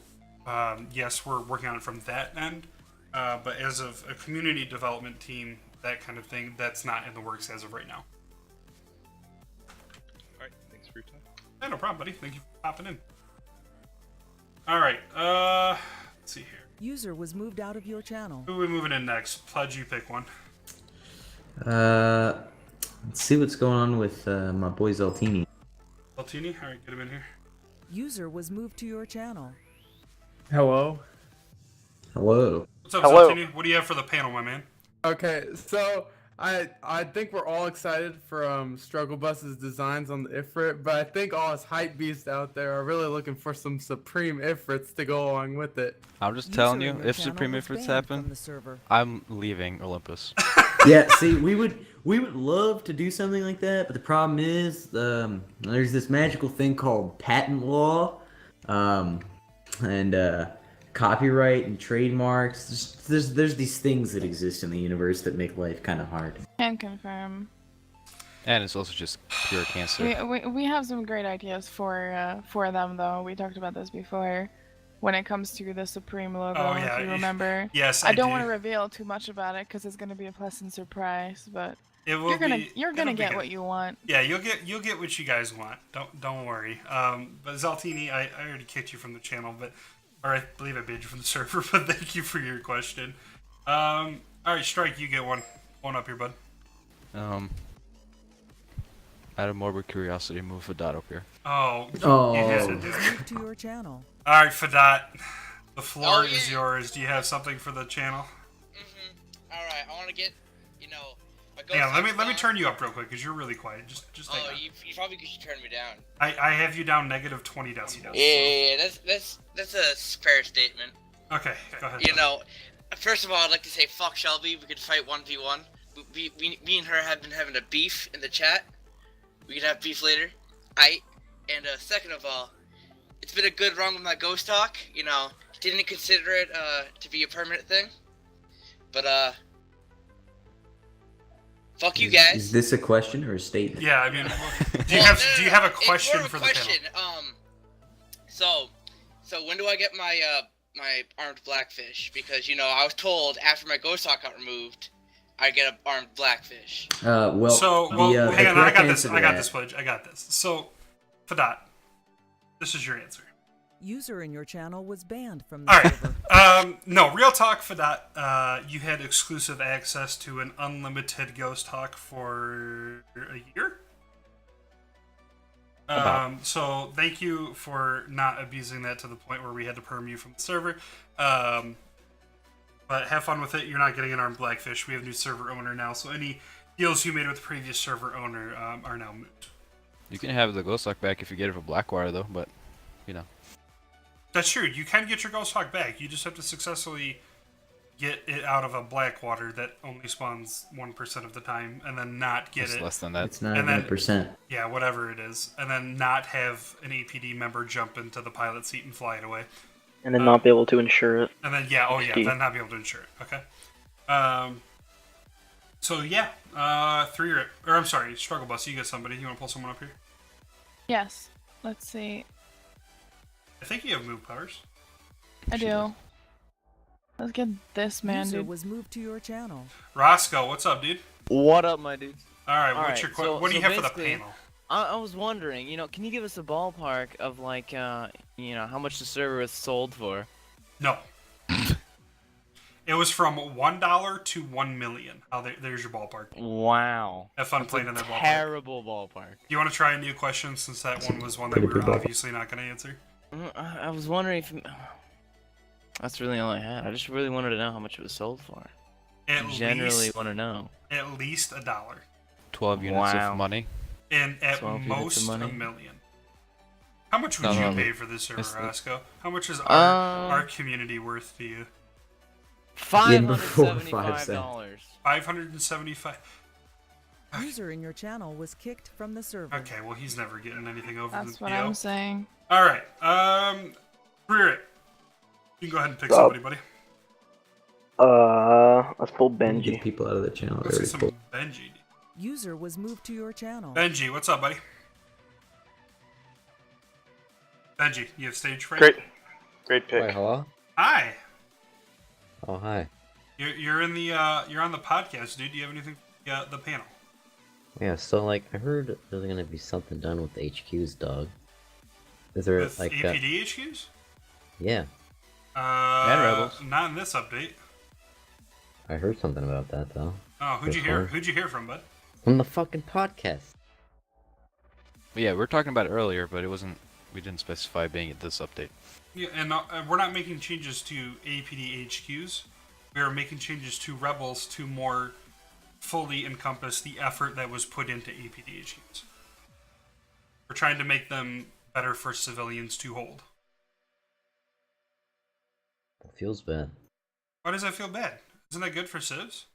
yes, we're working on it from that end, but as of a community development team, that kind of thing, that's not in the works as of right now. Alright, thanks for your time. Yeah, no problem, buddy. Thank you for popping in. Alright, let's see here. User was moved out of your channel. Who are we moving in next? Pledge, you pick one. Let's see what's going on with my boy Zeltini. Zeltini? Alright, get him in here. User was moved to your channel. Hello. Hello. What's up, Hello. Zeltini? What do you have for the panel, my man? Okay, so I think we're all excited for Struggle Bus's designs on the Ifrit, but I think all us hype beasts out there are really looking for some Supreme Ifrits to go along with it. I'm just User telling in you, your if channel Supreme was Ifrits banned happen, from the server. I'm leaving Olympus. Yeah, see, we would love to do something like that, but the problem is there's this magical thing called patent law, and copyright and trademarks. There's these things that exist in the universe that make life kind of hard. Can confirm. And it's also just pure cancer. We have some great ideas for them though. We talked about this before. When it comes to the Supreme logo, Oh, yeah. if you remember. Yes, I don't do. want to reveal too much about it because it's going to be a pleasant surprise, but You're gonna get what you want. Yeah, you'll get what you guys want. Don't worry. But Zaltini, I already kicked you from the channel, or I believe I banned you from the server. But thank you for your question. All right, Strike, you get one up here, bud. Out of morbid curiosity, move Fadat up here. Oh. Move to your channel. All right, Fadat, the floor is yours. Do you have something for the channel? All right, I want to get, Yeah, let me turn you up real quick because you're really quiet. Just hang on. You probably should turn me down. I have you down -20 decibels. Yeah, that's a fair statement. Okay, go ahead. First of all, I'd like to say fuck Shelby. We could fight 1v1. Me and her have been having a beef in the chat. We could have beef later. And second of all, it's been a good run with my ghost talk. Didn't consider it to be a permanent thing, but fuck you guys. Is this a question or a statement? Yeah, I mean, do you have a question for the panel? So when do I get my my armed blackfish? Because I was told after my ghost talk got removed, I get an armed blackfish. Hang on, I got this footage. I got this. So, Fadat, this is your answer. User in your channel was banned from the server. No, real talk, Fadat. You had exclusive access to an unlimited ghost talk for a year. So thank you for not abusing that to the point where we had to perm you from the server. But have fun with it. You're not getting an armed blackfish. We have a new server owner now, so any deals you made with the previous server owner are now moot. You can have the ghost talk back if you get it for Blackwater, though, but, That's true. You can get your ghost hawk back. You just have to successfully get it out of a Blackwater that only spawns 1% of the time, and then not get it's it. less than that. It's not 1%. Yeah, whatever it is, and then not have an APD member jump into the pilot seat and fly it away, and then not be able to insure it. And then then not be able to insure it. Okay. So yeah, I'm sorry, Struggle Bus. You get somebody. You want to pull someone up here? Yes. Let's see. I think you have move powers. I do. Let's get this man, User dude. was moved to your channel. Roscoe, what's up, dude? What up, my dude? All right, what do you have for the panel? I was wondering, can you give us a ballpark of like, how much the server was sold for? No. It was from $1 to $1 million. There's your ballpark. Wow. Have fun playing in that ballpark. Terrible ballpark. Do you want to try a new question since that one was one that we were obviously not going to answer? I was wondering if... That's really all I had. I just really wanted to know how much it was sold for. Generally want to know. At least $1. 12 units of money. And at most $1 million. How much would you pay for this server, Roscoe? How much is our community worth to you? $575. $575. User in your channel was kicked from the server. Okay, well he's never getting anything over That's the what PO. I'm saying. All right, Rear it. You can go ahead and pick somebody, buddy. Let's pull Benji. Get people out of the channel. Let's get some Benji. User was moved to your channel. Benji, what's up, buddy? Benji, you have stage fright? Great pick. Wait, hello? Hi. Oh, hi. You're in the you're on the podcast, dude. Do you have anything for the panel? Yeah, so I heard there's gonna be something done with HQs, dog. Is there with APD HQs? Yeah. And Rebels. Not in this update. I heard something about that though. Oh, who'd you hear? Who'd you hear from, bud? From the fucking podcast. Yeah, we were talking about it earlier, but it wasn't. We didn't specify being at this update. Yeah, and we're not making changes to APD HQs. We are making changes to Rebels to more fully encompass the effort that was put into APD HQs. We're trying to make them better for civilians to hold. It feels bad. Why does that feel bad? Isn't that good for civs?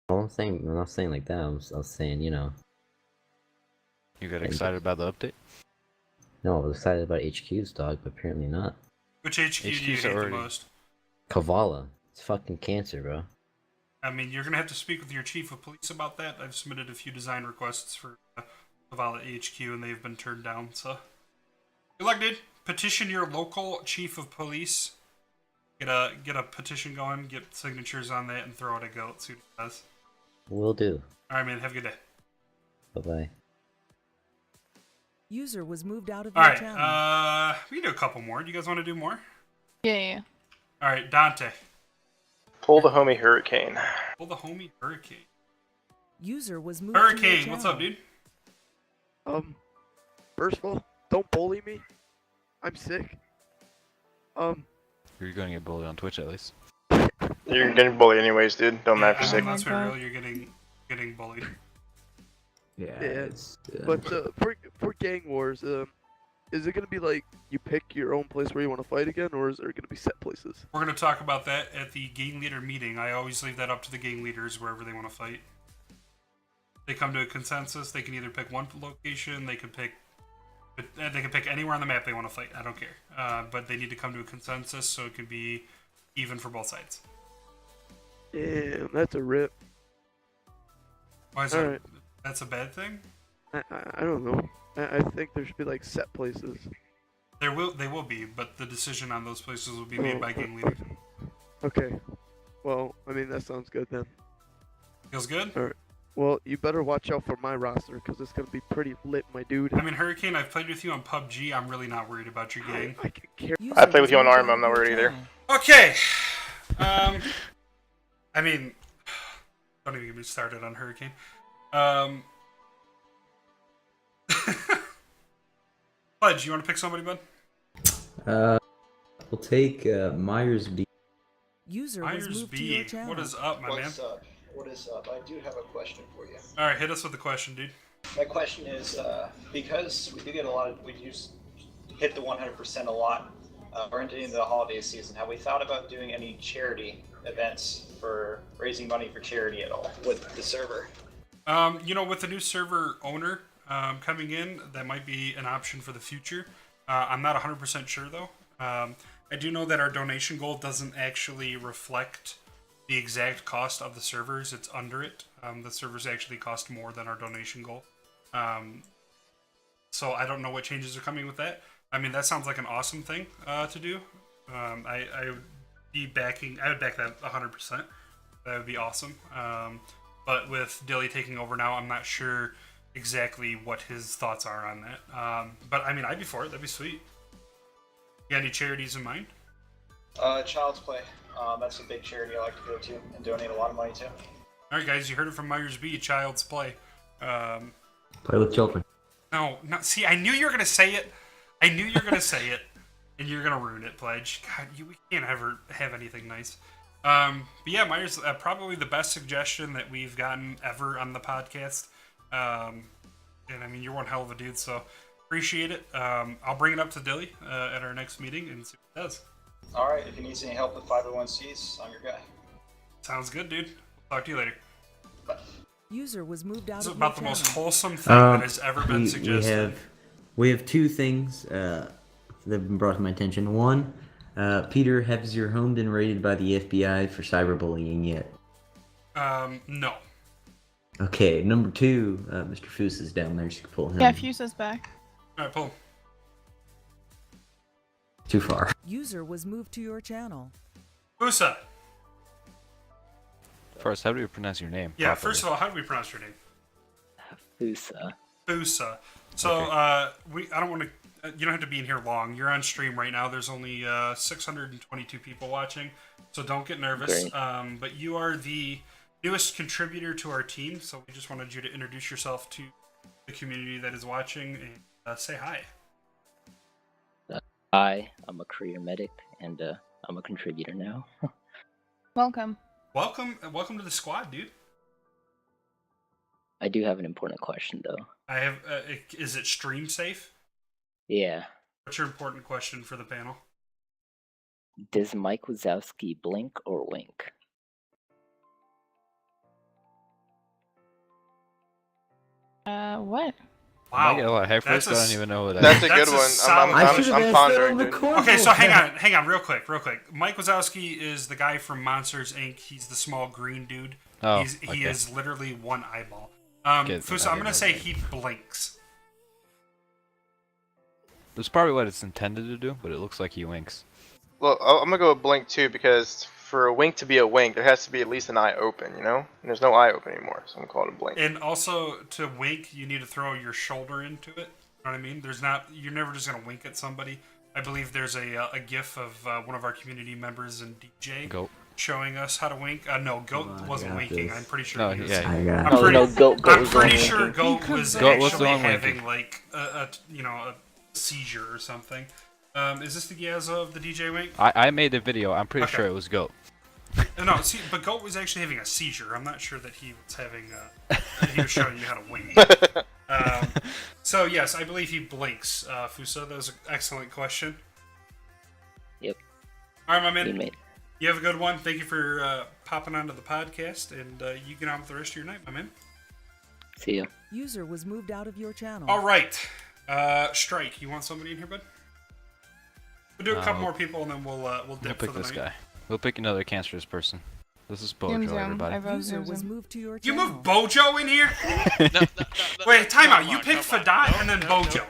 Well, I'm not saying like that. I was saying, You got excited about the update? No, I was excited about HQs, dog, but apparently not. Which HQ do you hate the most? Kavala. It's fucking cancer, bro. I mean, you're gonna have to speak with your chief of police about that. I've submitted a few design requests for Zavala HQ, and they've been turned down. So, good luck, dude. Petition your local chief of police. Get a petition going. Get signatures on that, and throw it a goat. See what it does. Will do. All right, man. Have a good day. Bye bye. User was moved out of All your right. channel. We can do a couple more. Do you guys want to do more? Yeah. All right, Dante. Pull the homie Hurricane. Pull the homie Hurricane. User was moved to your Hurricane, channel. what's up, dude? First of all, don't bully me. I'm sick. You're going to get bullied on Twitch at least. You're getting bullied anyways, dude. Don't matter for sick. That's real. You're getting bullied. Yeah. But for gang wars, is it gonna be like you pick your own place where you want to fight again, or is there gonna be set places? We're gonna talk about that at the gang leader meeting. I always leave that up to the gang leaders wherever they want to fight. They come to a consensus. They can either pick one location. They can pick anywhere on the map they want to fight. I don't care. But they need to come to a consensus so it can be even for both sides. Damn, that's a rip. Why is that? That's a bad thing? I don't know. I think there should be like set places. They will be, but the decision on those places will be made by gang leaders. Okay. Well, I mean that sounds good then. Feels good? Alright. Well, you better watch out for my roster because it's gonna be pretty lit, my dude. I mean, Hurricane, I've played with you on PUBG. I'm really not worried about your gang. I can care. I play with you on ARM. I'm not worried either. Okay. I mean, don't even get me started on Hurricane. Pledge, you want to pick somebody, bud? We'll take Myers B. User Myers was moved B. to your channel. What is up, my man? What's up? What is up? I do have a question for you. All right, hit us with the question, dude. My question is, because we do get a lot of, we use hit the 100% a lot. We're into the holiday season. Have we thought about doing any charity events for raising money for charity at all with the server? You know, with the new server owner coming in, that might be an option for the future. I'm not 100% sure though. I do know that our donation goal doesn't actually reflect the exact cost of the servers. It's under it. The servers actually cost more than our donation goal. So I don't know what changes are coming with that. I mean, that sounds like an awesome thing to do. I would I would back that 100%. That would be awesome. But with Dilly taking over now, I'm not sure exactly what his thoughts are on that. But I mean, I'd be for it. That'd be sweet. You got any charities in mind? Child's Play. That's a big charity I like to go to and donate a lot of money to. All right, guys, you heard it from Myers B. Child's Play. Play with children. No. See, I knew you were gonna say it. And you're gonna ruin it, Pledge. God, we can't ever have anything nice. But yeah, Myers, probably the best suggestion that we've gotten ever on the podcast. And I mean, you're one hell of a dude, so appreciate it. I'll bring it up to Dilly at our next meeting and see what it does. All right, if you need any help with 501c, I'm your guy. Sounds good, dude. Talk to you later. User was moved out This of is about your the most channel. wholesome thing that has ever been suggested. We have two things that have been brought to my attention. One, Peter, has your home been raided by the FBI for cyberbullying yet? No. Okay, number two, Mr. Foose is down there, so you can pull him. Yeah, Fusa's back. Alright, pull. Too far. User was moved to your channel. Fusa. First, how do you pronounce your name? Yeah, properly? first of all, how do we pronounce your name? Fusa. Fusa. So, I don't want to. You don't have to be in here long. You're on stream right now. There's only 622 people watching, so don't get nervous. Great. But you are the newest contributor to our team, so we just wanted you to introduce yourself to the community that is watching and say hi. Hi, I'm a career medic, and I'm a contributor now. Welcome. Welcome to the squad, dude. I do have an important question, though. I have. Is it stream safe? Yeah. What's your important question for the panel? Does Mike Wazowski blink or wink? What? Wow, I get a lot of heck that's first, I don't even know what that That's is. a good one. I'm pondering, dude. Okay, so hang on, real quick. Mike Wazowski is the guy from Monsters Inc. He's the small green dude. Oh, He okay. is literally one eyeball. Okay, Fusa, I'm gonna say he blinks. That's probably what it's intended to do, but it looks like he winks. Well, I'm gonna go with blink too, because for a wink to be a wink, there has to be at least an eye open, you know? And there's no eye open anymore, so I'm gonna call it a blink. And also, to wink, you need to throw your shoulder into it. You know what I mean? You're never just gonna wink at somebody. I believe there's a GIF of one of our community members and DJ Goat. showing us how to wink. No, Goat wasn't winking. I'm pretty sure. No, he was. yeah. I'm pretty sure Goat was Goat was the actually one having winking. like a seizure or something. Is this the Giazza of the DJ wink? I made the video. I'm pretty Okay. sure it was Goat. No, see, but Goat was actually having a seizure. I'm not sure that he was having. He was showing you how to wink. So yes, I believe he blinks. Fusa, that was an excellent question. Yep. All right, my man. Good mate. You have a good one. Thank you for popping onto the podcast, and you get on with the rest of your night, my man. See ya. User was moved out of your channel. All right, Strike. You want somebody in here, bud? We'll do a couple more people, and then we'll We'll dip pick for the this night. guy. We'll pick another cancerous person. This is Zoom, Bojo, zoom. everybody. I vote User zoom, was zoom. moved to your You channel. moved Bojo in here? Wait, time out. You picked Fadai and then Bojo.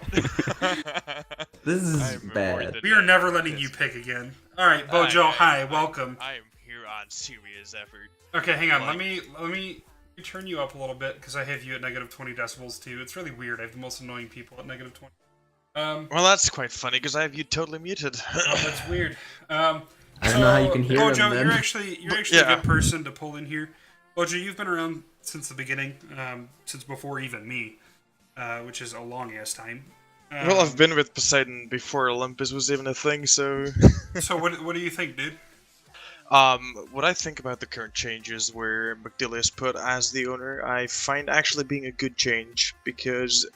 This is bad. We are never letting you pick again. All right, Bojo. Hi, welcome. I am here on serious effort. Okay, hang on. Let me turn you up a little bit because I have you at negative 20 decibels too. It's really weird. I have the most annoying people at negative 20. Well, that's quite funny because I have you totally muted. That's weird. I don't know how you can hear Bojo, him, then. you're actually a good person to pull in here. Bojo, you've been around since the beginning, since before even me, which is a long ass time. Well, I've been with Poseidon before Olympus was even a thing, so. So what do you think, dude? What I think about the current changes where McDillius put as the owner, I find actually being a good change because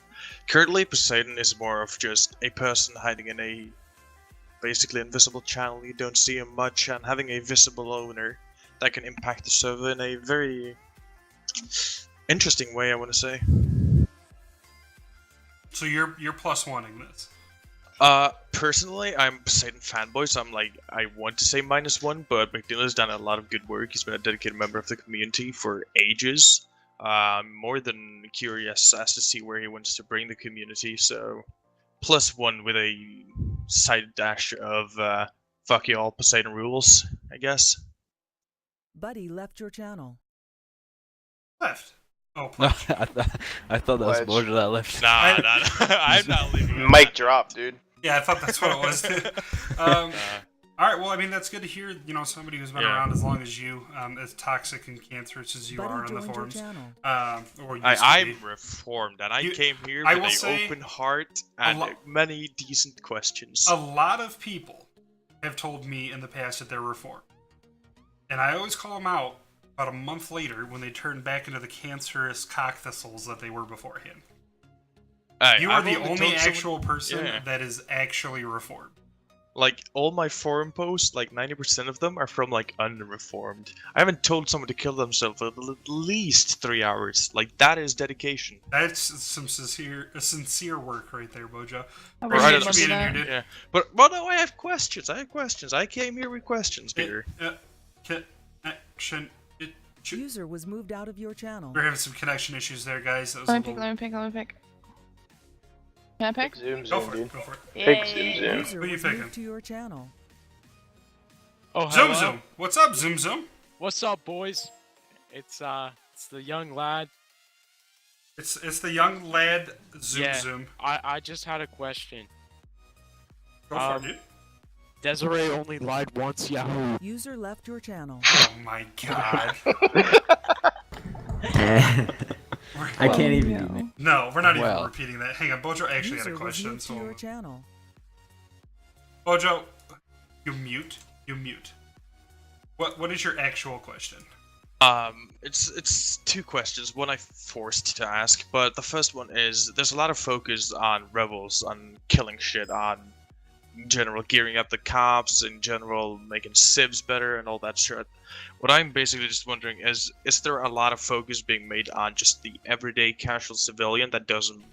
currently Poseidon is more of just a person hiding in a basically invisible channel. You don't see him much, and having a visible owner that can impact the server in a very interesting way, I want to say. So you're plus wanting this. Personally, I'm Poseidon fanboy, so I want to say -1, but McDillius has done a lot of good work. He's been a dedicated member of the community for ages. I'm more than curious as to see where he wants to bring the community, so +1 with a side dash of fuck you all, Poseidon rules, I guess. Buddy left your channel. Left. Oh, No, I thought that was Bojo that left. Nah, I'm not leaving. Mic drop, dude. Yeah, I thought that's what it was. All right, well, I mean, that's good to hear. Somebody who's been around as long as you, as toxic and cancerous as you Buddy are on the joined your forums. channel. Or used to be. I'm reformed, and I came here I with will an say open heart and many decent questions. A lot of people have told me in the past that they're reformed. And I always call them out about a month later when they turn back into the cancerous cock thistles that they were beforehand. You are I've the only only told actual someone- person yeah. that is actually reformed. Like, all my forum posts, like 90% of them are from, like, unreformed. I haven't told someone to kill themselves for at least 3 hours. Like, that is dedication. That's some sincere work right there, Bojo. I Appreciate really you love being in that. here, dude. Yeah. But, well, no, I have questions. I came here with questions, Peter. Connection. User was moved out of your channel. We're having some connection issues there, guys. That was Let a me pick, little... let me pick. Can I pick? Zoom, Go zoom, for it, dude. go for it. Pick zoom, zoom. User Who you was picking? moved to your channel. Oh, Zoom hello? Zoom. What's up, Zoom Zoom? What's up, boys? It's the young lad. It's the young lad Zoom yeah, Zoom. I just had a question. Go for it, dude. Desiree only lied once, Yahoo. User left your channel. Oh my god. I can't even. No, we're not even Well. repeating that. Hang on, Bojo actually had a User was question. moved to So, your channel. Bojo, you mute. You mute. What is your actual question? It's two questions. One I forced to ask, but the first one is there's a lot of focus on rebels, on killing shit, on in general gearing up the cops, in general making civs better and all that shit. What I'm basically just wondering is there a lot of focus being made on just the everyday casual civilian that doesn't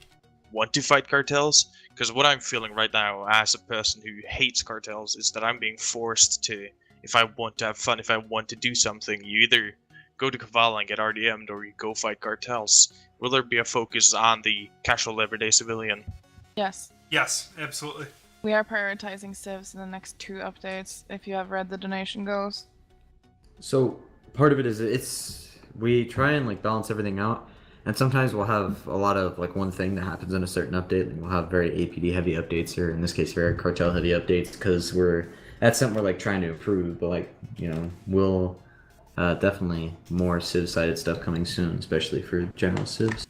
want to fight cartels. Because what I'm feeling right now, as a person who hates cartels, is that I'm being forced to. If I want to have fun, if I want to do something, you either go to Kavala and get RDM'd, or you go fight cartels. Will there be a focus on the casual everyday civilian? Yes. Yes, absolutely. We are prioritizing civs in the next 2 updates, if you have read the donation goals. So part of it is we try and like balance everything out, and sometimes we'll have a lot of like one thing that happens in a certain update, and we'll have very APD heavy updates, or in this case very cartel heavy updates, because that's something we're like trying to improve. But like we'll definitely more civ-sided stuff coming soon, especially for general civs.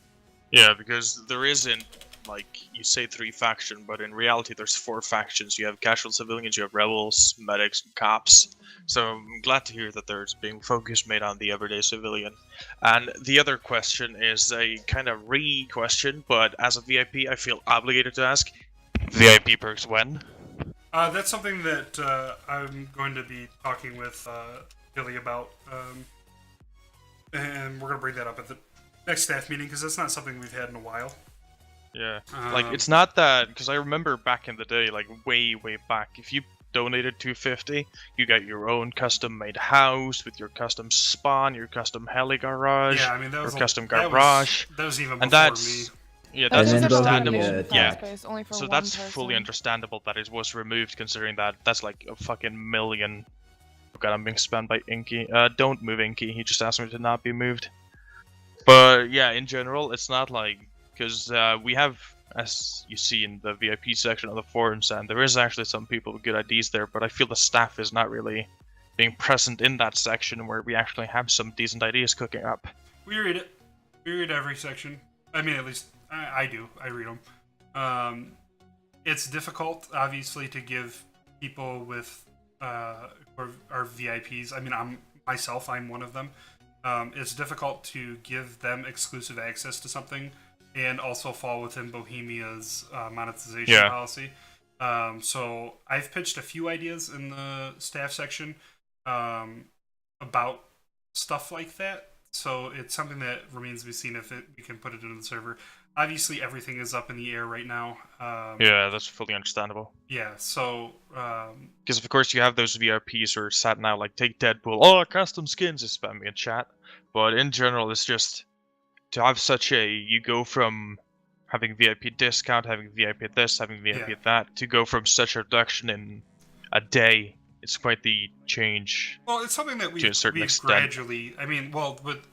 Yeah, because there isn't, like, you say 3 faction, but in reality there's 4 factions. You have casual civilians, you have rebels, medics, and cops. So I'm glad to hear that there's being focus made on the everyday civilian. And the other question is a kind of re-question, but as a VIP I feel obligated to ask. VIP perks when? That's something that I'm going to be talking with Billy about. And we're going to bring that up at the next staff meeting, because that's not something we've had in a while. Yeah, like, it's not that, because I remember back in the day, like, way back, if you donated $250, you got your own custom-made house with your custom spawn, your custom heli garage, Yeah, I mean, that was your custom garage. That was even and before that's, me. Yeah, that's understandable. Yeah, So that's fully understandable that it was removed, considering that that's like a fucking million. Oh god, I'm being spammed by Inky. Don't move Inky, he just asked me to not be moved. But yeah, in general, it's not like, because we have, as you see in the VIP section of the forums, and there is actually some people with good ideas there, but I feel the staff is not really being present in that section where we actually have some decent ideas cooking up. We read it. We read every section. I mean, at least I do. I read them. It's difficult, obviously, to give people with or VIPs. I mean, I'm one of them. It's difficult to give them exclusive access to something and also fall within Bohemia's monetization policy. So I've pitched a few ideas in the staff section about stuff like that. So it's something that remains to be seen if we can put it into the server. Obviously, everything is up in the air right now. Yeah, that's fully understandable. Yeah, so... Because of course you have those VIPs who are sat now, like, take Deadpool, oh, custom skins is spamming in chat. But in general, it's just, to have such a, you go from having VIP discount, having VIP this, having VIP that, to go from such a reduction in a day, it's quite the change. Well, it's something that we've gradually, I mean, well, with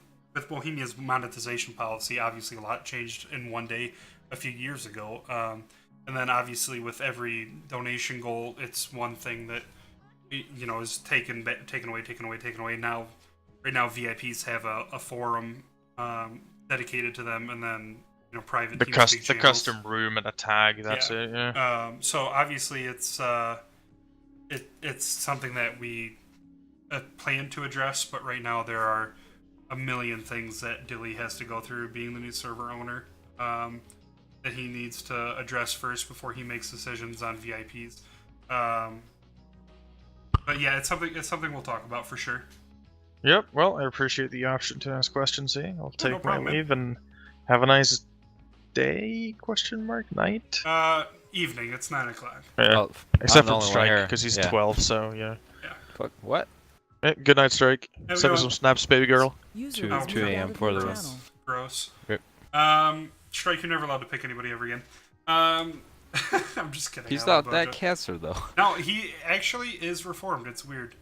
Bohemia's monetization policy, obviously a lot changed in one day a few years ago. And then obviously with every donation goal, it's one thing that, is taken away. Now, right now VIPs have a forum dedicated to them, and then, private the custom room and a tag, that's it, yeah. So obviously it's something that we plan to address, but right now there are a million things that Dilly has to go through being the new server owner that he needs to address first before he makes decisions on VIPs. But yeah, it's something we'll talk about for sure. Yep, well, I appreciate the option to ask questions, I'll take my leave and have a nice day, night? Evening, it's 9 o'clock. Yeah, except for Strike, because he's 12, so yeah. Fuck, what? Yeah, good night, Strike. Send us some snaps, baby girl. 2 a.m. for the rest. Gross. Rip. Strike, you're never allowed to pick anybody ever again. I'm just kidding. He's not that cancer, though. No, he actually is reformed. It's weird.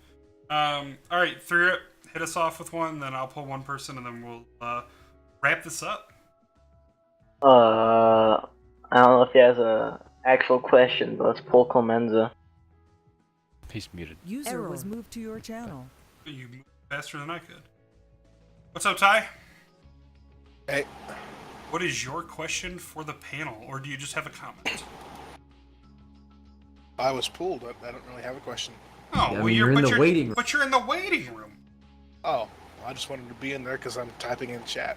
Alright, through it. Hit us off with one, then I'll pull one person, and then we'll wrap this up. I don't know if he has a actual question, but let's pull Clemenza. He's muted. User was moved to your channel. You moved faster than I could. What's up, Ty? Hey. What is your question for the panel, or do you just have a comment? I was pulled. I don't really have a question. Oh, well, you're in the waiting room. But you're in the waiting room. Oh, I just wanted to be in there because I'm typing in chat.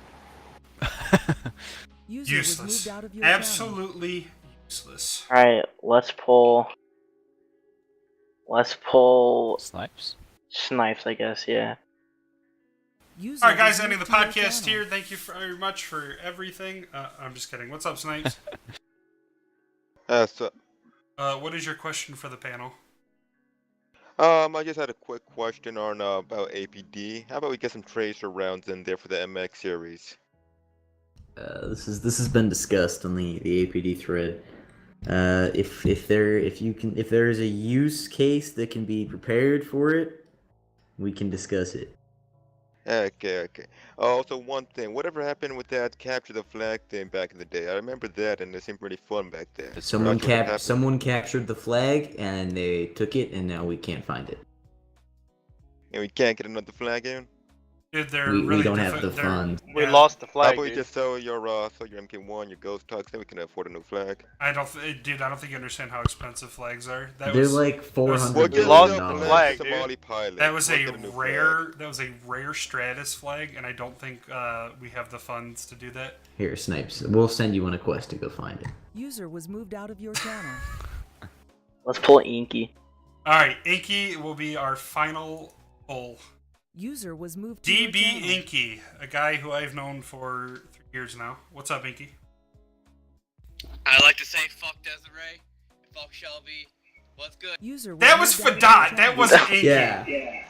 Useless. Absolutely useless. Alright, let's pull Snipes? Snipes, I guess, yeah. Alright, guys, ending the podcast here. Thank you very much for everything. I'm just kidding. What's up, Snipes? What is your question for the panel? I just had a quick question on about APD. How about we get some tracer rounds in there for the MX series? This has been discussed on the APD thread. If there is a use case that can be prepared for it, we can discuss it. Okay. Also, one thing. Whatever happened with that capture the flag thing back in the day? I remember that, and it seemed pretty fun back then. Someone Not sure what happened. someone captured the flag and they took it, and now we can't find it. And we can't get another flag in? Dude, they're We really don't have the funds. We lost the How flag, about we dude. just sell your MK1, your Ghost Tux, then we can afford a new flag. I don't think you understand how expensive flags are. They're like $400 We billion. lost the flag, Somali pilot. That was We'll a get new rare. That was a rare Stratus flag, and I don't think we have the funds to do that. Here, Snipes. We'll send you on a quest to go find it. User was moved out of your channel. Let's pull Inky. All right, Inky will be our final pull. User was moved to your DB channel. Inky, a guy who I've known for 3 years now. What's up, Inky? I like to say fuck Desiree, fuck Shelby. What's good? User That was Fadot. That wasn't Inky. Yeah.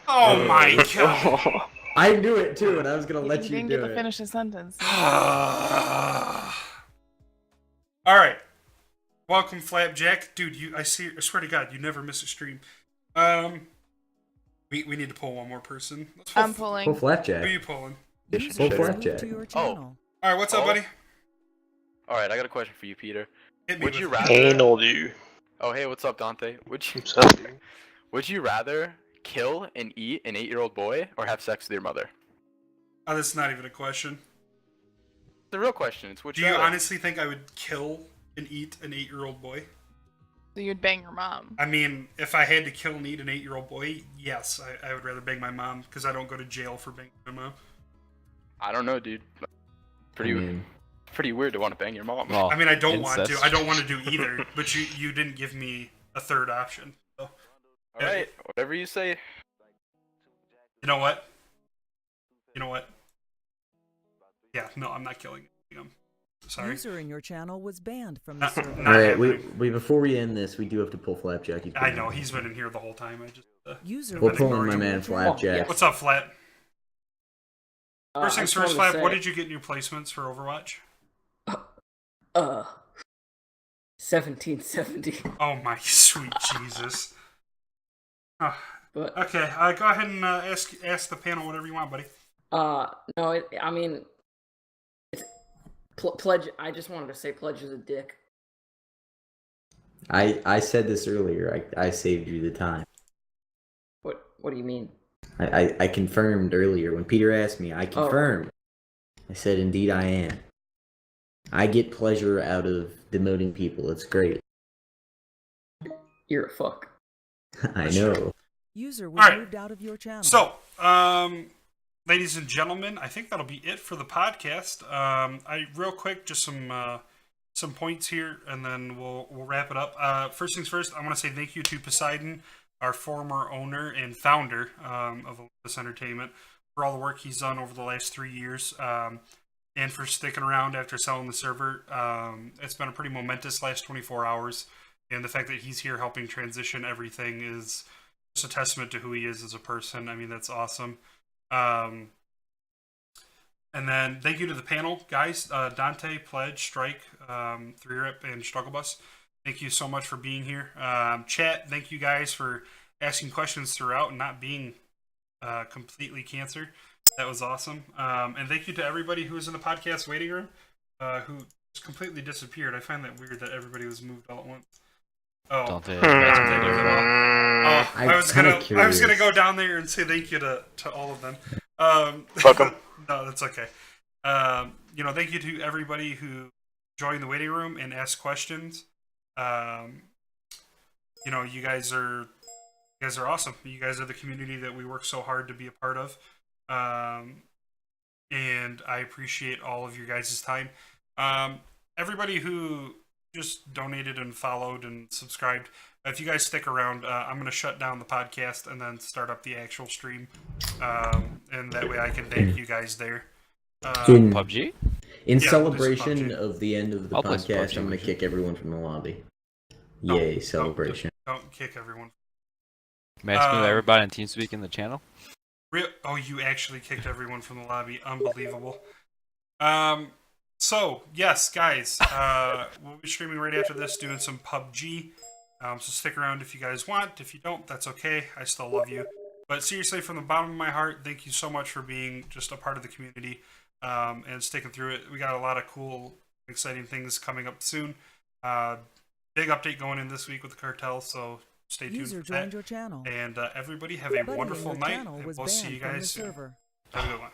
Oh my god. I knew it too, and I was gonna let You you didn't do get to it. finish the sentence. All right. Welcome, Flapjack. Dude, I swear to God, you never miss a stream. We need to pull one more person. Let's pull I'm pulling. Pull Flapjack. Who are you pulling? Pull Flapjack. All right, what's up, buddy? All right, I got a question for you, Peter. Hit me Would with you it. rather? Anal, dude. Oh, hey, what's up, Dante? Would you rather kill and eat an 8-year-old boy or have sex with your mother? Oh, that's not even a question. It's a real question. It's Do you honestly think I would kill and eat an 8-year-old boy? So you'd bang your mom. I mean, if I had to kill and eat an 8-year-old boy, yes, I would rather bang my mom because I don't go to jail for banging my mom. I don't know, dude. Pretty weird to want to bang your mom. I mean, I don't want to. I don't want to do either. But you didn't give me a third option. So. All right, whatever you say. You know what? Yeah, no, I'm not killing him. Sorry. User in your channel was banned from the server. All right, we before we end this, we do have to pull Flapjack. I know he's been in here the whole time. I just. We're pulling my man Flapjack. What's up, Flat? First I things just first, wanted to Flap. What say- did you get in your placements for Overwatch? 1770. Oh my sweet Jesus. Oh, But okay, go ahead and ask the panel whatever you want, buddy. no, I mean, Pledge. I just wanted to say Pledge is a dick. I said this earlier. I saved you the time. What do you mean? I confirmed earlier when Peter asked me. I confirmed. I said, indeed, I am. I get pleasure out of demoting people. It's great. You're a fuck. I know. User was All right. moved out of your channel. So, ladies and gentlemen, I think that'll be it for the podcast. Real quick, just some points here, and then we'll wrap it up. First things first, I want to say thank you to Poseidon, our former owner and founder of Olympus Entertainment, for all the work he's done over the last 3 years, and for sticking around after selling the server. It's been a pretty momentous last 24 hours, and the fact that he's here helping transition everything is just a testament to who he is as a person. I mean, that's awesome. And then thank you to the panel, guys. Dante, Pledge, Strike, 3RIP, and Struggle Bus. Thank you so much for being here. Chat, thank you guys for asking questions throughout and not being completely cancer. That was awesome. And thank you to everybody who was in the podcast waiting room, who just completely disappeared. I find that weird that everybody was moved all at once. Oh, Dante, I was gonna go down there and say thank you to all of them. Fuck 'em. No, that's okay. Thank you to everybody who joined the waiting room and asked questions. You guys are awesome. You guys are the community that we work so hard to be a part of. And I appreciate all of your guys' time. Everybody who just donated and followed and subscribed, if you guys stick around, I'm going to shut down the podcast and then start up the actual stream. And that way I can thank you guys there. In PUBG? In Yeah, celebration PUBG. of the end of the I'll play some podcast, PUBG I'm going with to you. kick everyone from the lobby. Yay, celebration. Don't kick everyone. Max, move everybody on TeamSpeak in the channel. Oh, you actually kicked everyone from the lobby. Unbelievable. So, yes, guys, we'll be streaming right after this, doing some PUBG. So stick around if you guys want. If you don't, that's okay. I still love you. But seriously, from the bottom of my heart, thank you so much for being just a part of the community and sticking through it. We got a lot of cool, exciting things coming up soon. Big update going in this week with the cartel, so stay tuned User for that. joined your channel. And everybody have a Buddy in wonderful your night, channel and was we'll see banned you from the guys soon. server. Have a good one.